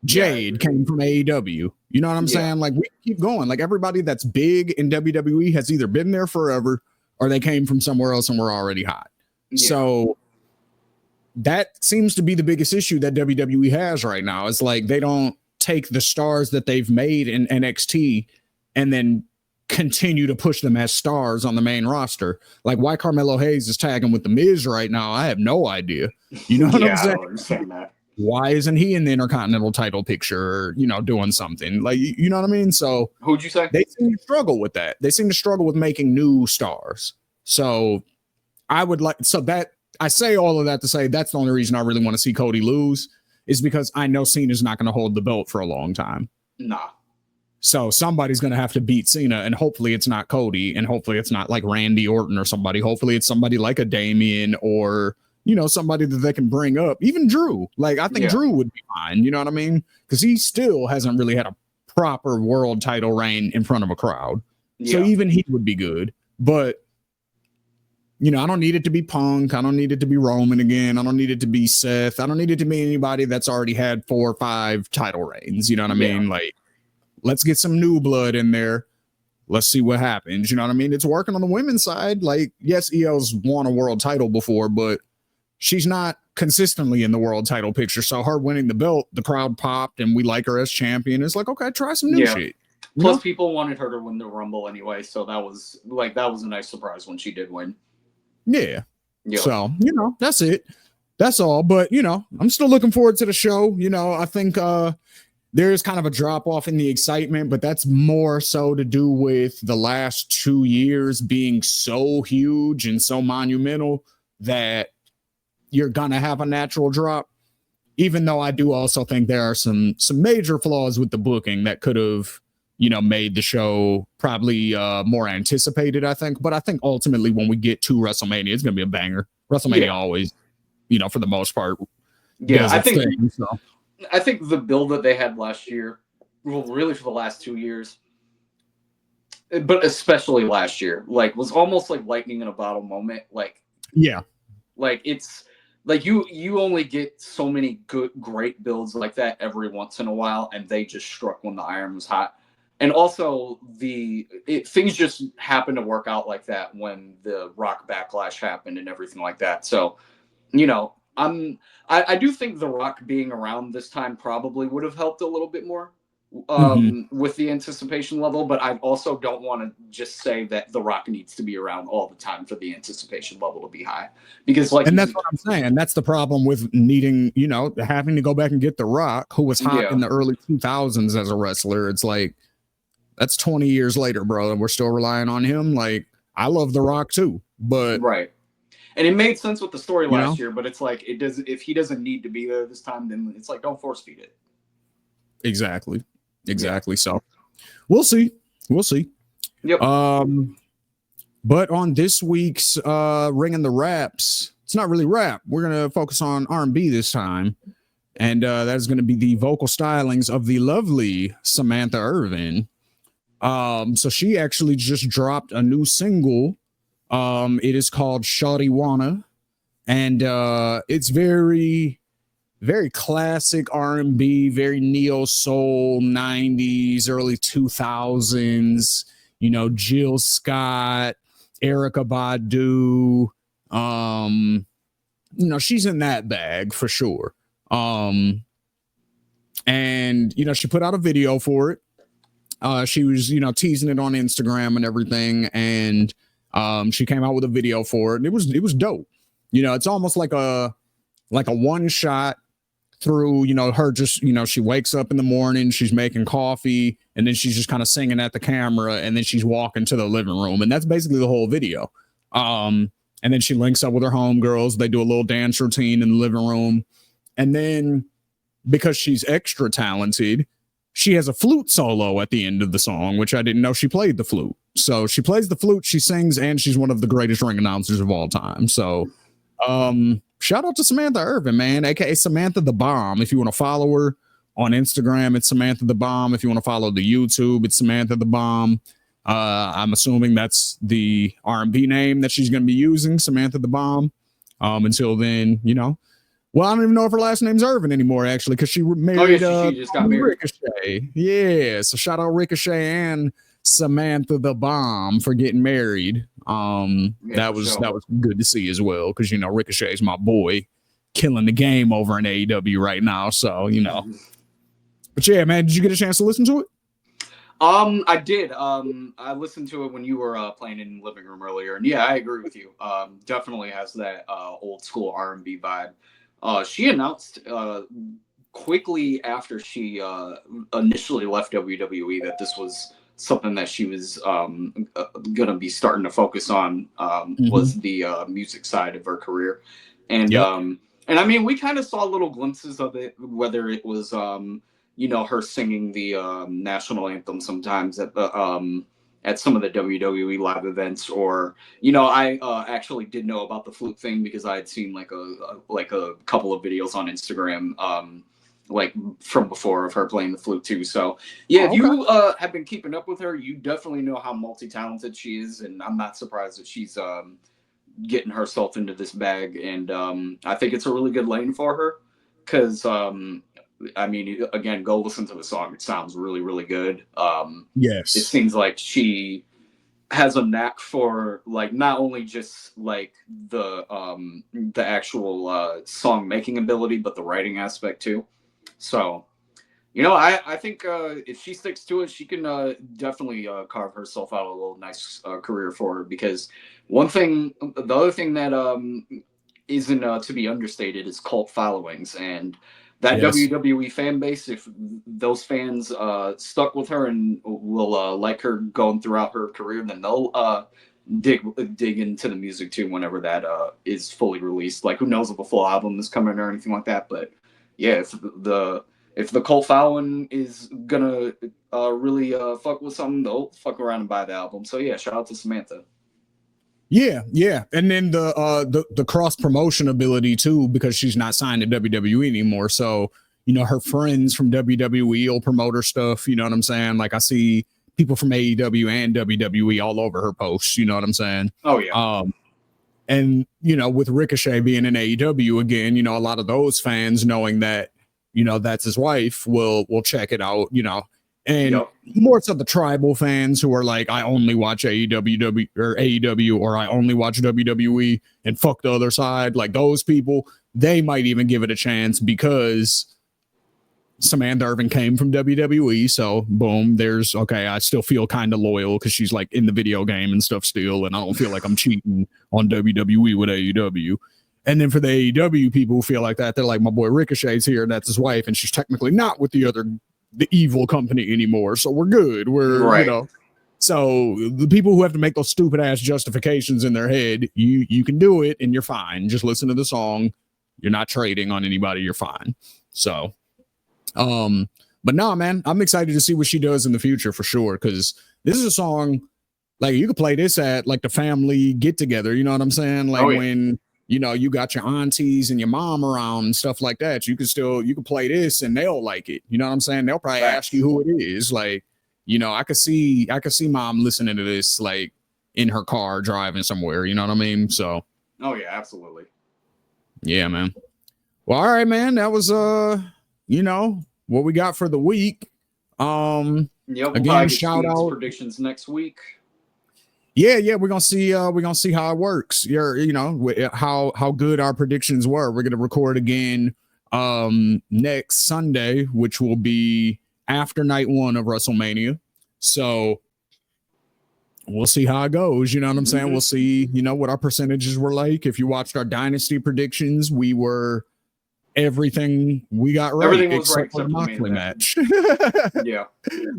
Jade came from AEW. You know what I'm saying? Like, we keep going. Like, everybody that's big in WWE has either been there forever or they came from somewhere else and were already hot. Yeah. So that seems to be the biggest issue that WWE has right now. It's like they don't take the stars that they've made in NXT and then continue to push them as stars on the main roster. Like, why Carmelo Hayes is tagging with The Miz right now, I have no idea. You know what I'm saying? I don't understand that. Why isn't he in the Intercontinental title picture or, doing something? Like, you know what I mean? So who'd you say? They seem to struggle with that. They seem to struggle with making new stars. So I say all of that to say that's the only reason I really want to see Cody lose, is because I know Cena's not going to hold the belt for a long time. Nah. So somebody's going to have to beat Cena, and hopefully it's not Cody, and hopefully it's not like Randy Orton or somebody. Hopefully it's somebody like a Damian or, somebody that they can bring up. Even Drew. Like, I think Drew would be fine. You know what I mean? Because he still hasn't really had a proper world title reign in front of a crowd. So even he would be good. But, I don't need it to be Punk. I don't need it to be Roman again. I don't need it to be Seth. I don't need it to be anybody that's already had 4 or 5 title reigns. You know what I mean? Like, let's get some new blood in there. Let's see what happens. You know what I mean? It's working on the women's side. Like, yes, EL's won a world title before, but she's not consistently in the world title picture. So her winning the belt, the crowd popped and we like her as champion. It's like, okay, try some new shit. Plus, people wanted her to win the Rumble anyway. So that was a nice surprise when she did win. Yeah. So, that's it. That's all. But, I'm still looking forward to the show. I think there is kind of a drop off in the excitement, but that's more so to do with the last 2 years being so huge and so monumental that you're going to have a natural drop. Even though I do also think there are some major flaws with the booking that could have, made the show probably more anticipated, I think. But I think ultimately when we get to WrestleMania, it's going to be a banger. WrestleMania always, for the most part. Yeah, I think the build that they had last year, well, really for the last 2 years, but especially last year, like, was almost like lightning in a bottle moment. Like, it's like you only get so many great builds like that every once in a while, and they just struck when the iron was hot. And also things just happened to work out like that when the Rock backlash happened and everything like that. So, I do think The Rock being around this time probably would have helped a little bit more with the anticipation level. But I also don't want to just say that The Rock needs to be around all the time for the anticipation level to be high. Because and that's what I'm saying. That's the problem with needing, having to go back and get The Rock, who was hot in the early 2000s as a wrestler. It's like, that's 20 years later, bro, and we're still relying on him. Like, I love The Rock too, but and it made sense with the story last year, but it's like, it does, if he doesn't need to be there this time, then it's like, don't force feed it. Exactly. So we'll see. Yep. But on this week's Ringing the Raps, it's not really rap. We're gonna focus on R&B this time, and that is going to be the vocal stylings of the lovely Samantha Irvin. So she actually just dropped a new single. It is called Shawty Wanna, and it's very, very classic R&B, very neo soul 90s, early 2000s, Jill Scott, Erykah Badu. She's in that bag for sure. And she put out a video for it. She was, teasing it on Instagram and everything, and she came out with a video for it, and it was dope. It's almost like a one shot through, her just, she wakes up in the morning, she's making coffee, and then she's just kind of singing at the camera, and then she's walking to the living room, and that's basically the whole video. And then she links up with her homegirls, they do a little dance routine in the living room, and then because she's extra talented, she has a flute solo at the end of the song, which I didn't know she played the flute. So she plays the flute, she sings, and she's one of the greatest ring announcers of all time. So shout out to Samantha Irvin, man, aka Samantha the Bomb. If you want to follow her on Instagram, it's Samantha the Bomb. If you want to follow the YouTube, it's Samantha the Bomb. I'm assuming that's the R&B name that she's going to be using, Samantha the Bomb. Until then, well, I don't even know if her last name's Irvin anymore, actually, because she married she just got married. Ricochet. Yeah, so shout out Ricochet and Samantha the Bomb for getting married. That was good to see as well, because Ricochet's my boy, killing the game over in AEW right now. So but yeah, man, did you get a chance to listen to it? I did. I listened to it when you were playing in the living room earlier, and yeah, I agree with you. Definitely has that old school R&B vibe. She announced quickly after she initially left WWE that this was something that she was gonna be starting to focus on, was the music side of her career, and I mean, we kind of saw little glimpses of it, whether it was her singing the national anthem sometimes at the at some of the WWE live events, or I actually did know about the flute thing because I had seen like a couple of videos on Instagram, like from before, of her playing the flute too. So yeah, if you have been keeping up with her, you definitely know how multi-talented she is, and I'm not surprised that she's getting herself into this bag. And I think it's a really good lane for her because I mean, again, go listen to the song. It sounds really, really good. It Yes. seems like she has a knack for like not only just like the actual song making ability, but the writing aspect too. So I think if she sticks to it, she can definitely carve herself out a little nice career for her. Because the other thing that isn't to be understated is cult followings, and that Yes. WWE fan base. If those fans stuck with her and will like her going throughout her career, then they'll dig into the music too whenever that is fully released. Like, who knows if a full album is coming or anything like that, but yeah, if the cult following is gonna really fuck with something, they'll fuck around and buy the album. So yeah, shout out to Samantha. Yeah. And then the cross promotion ability too, because she's not signed to WWE anymore. So, her friends from WWE will promote her stuff. You know what I'm saying? Like, I see people from AEW and WWE all over her posts. You know what I'm saying? Oh yeah. And with Ricochet being in AEW again, a lot of those fans knowing that, that's his wife will check it out, and Yep. more so the tribal fans who are like, I only watch AEW or I only watch WWE and fuck the other side. Like, those people, they might even give it a chance because Samantha Irvin came from WWE. So boom, there's I still feel kind of loyal because she's like in the video game and stuff still, and I don't feel like I'm cheating on WWE with AEW. And then for the AEW people who feel like that, they're like, my boy Ricochet's here, and that's his wife, and she's technically not with the evil company anymore. So we're good. We're right. So the people who have to make those stupid ass justifications in their head, you can do it and you're fine. Just listen to the song. You're not trading on anybody. You're fine. So but no, man, I'm excited to see what she does in the future for sure, because this is a song like you could play this at like the family get together. You know what I'm saying? Like, when you got your aunties and your mom around and stuff like that, you could play this and they'll like it. You know what I'm saying? They'll probably ask you who it is. Like, I could see mom listening to this like in her car driving somewhere. You know what I mean? So. Oh yeah, absolutely. Yeah, man. Well, all right, man. That was what we got for the week. We'll Again, shout out predictions next week. Yeah, we're gonna see how it works. How good our predictions were. We're gonna record again next Sunday, which will be after night 1 of WrestleMania. So we'll see how it goes. You know what I'm saying? We'll see, what our percentages were like. If you watched our dynasty predictions, we were everything we got right. Everything was right except the Moxley match. Yeah.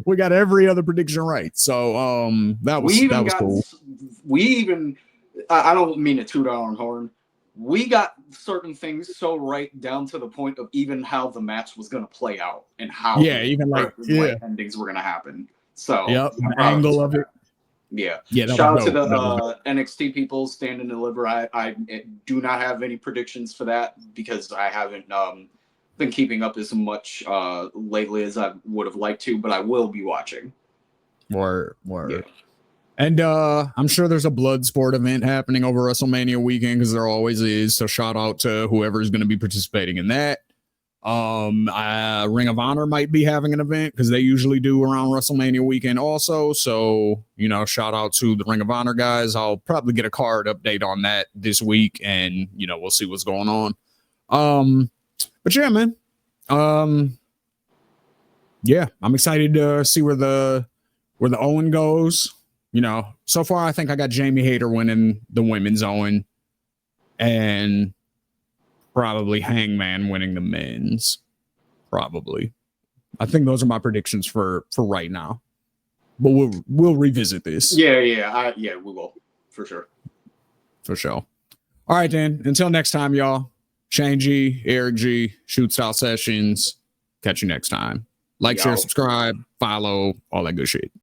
We got every other prediction right. So that was cool. We even, I don't mean to toot our own horn, we got certain things so right down to the point of even how the match was going to play out and how even endings were going to happen. So the angle of it. Yeah. Shout out to the NXT people, Stand and Deliver. I do not have any predictions for that because I haven't been keeping up as much lately as I would have liked to, but I will be watching. Word. Yeah. And I'm sure there's a blood sport event happening over WrestleMania weekend, because there always is. So shout out to whoever's going to be participating in that. Ring of Honor might be having an event because they usually do around WrestleMania weekend also. So, shout out to the Ring of Honor guys. I'll probably get a card update on that this week, and, we'll see what's going on. But yeah, man. Yeah, I'm excited to see where the Owen goes. So far I think I got Jamie Hayter winning the women's Owen, and probably Hangman winning the men's. Probably. I think those are my predictions for right now. But we'll revisit this. Yeah, we will. For sure. All right, then. Until next time, y'all. Shane G, Eric G, Shoot Style Sessions. Catch you next time. Like, share, subscribe, follow, all that good shit.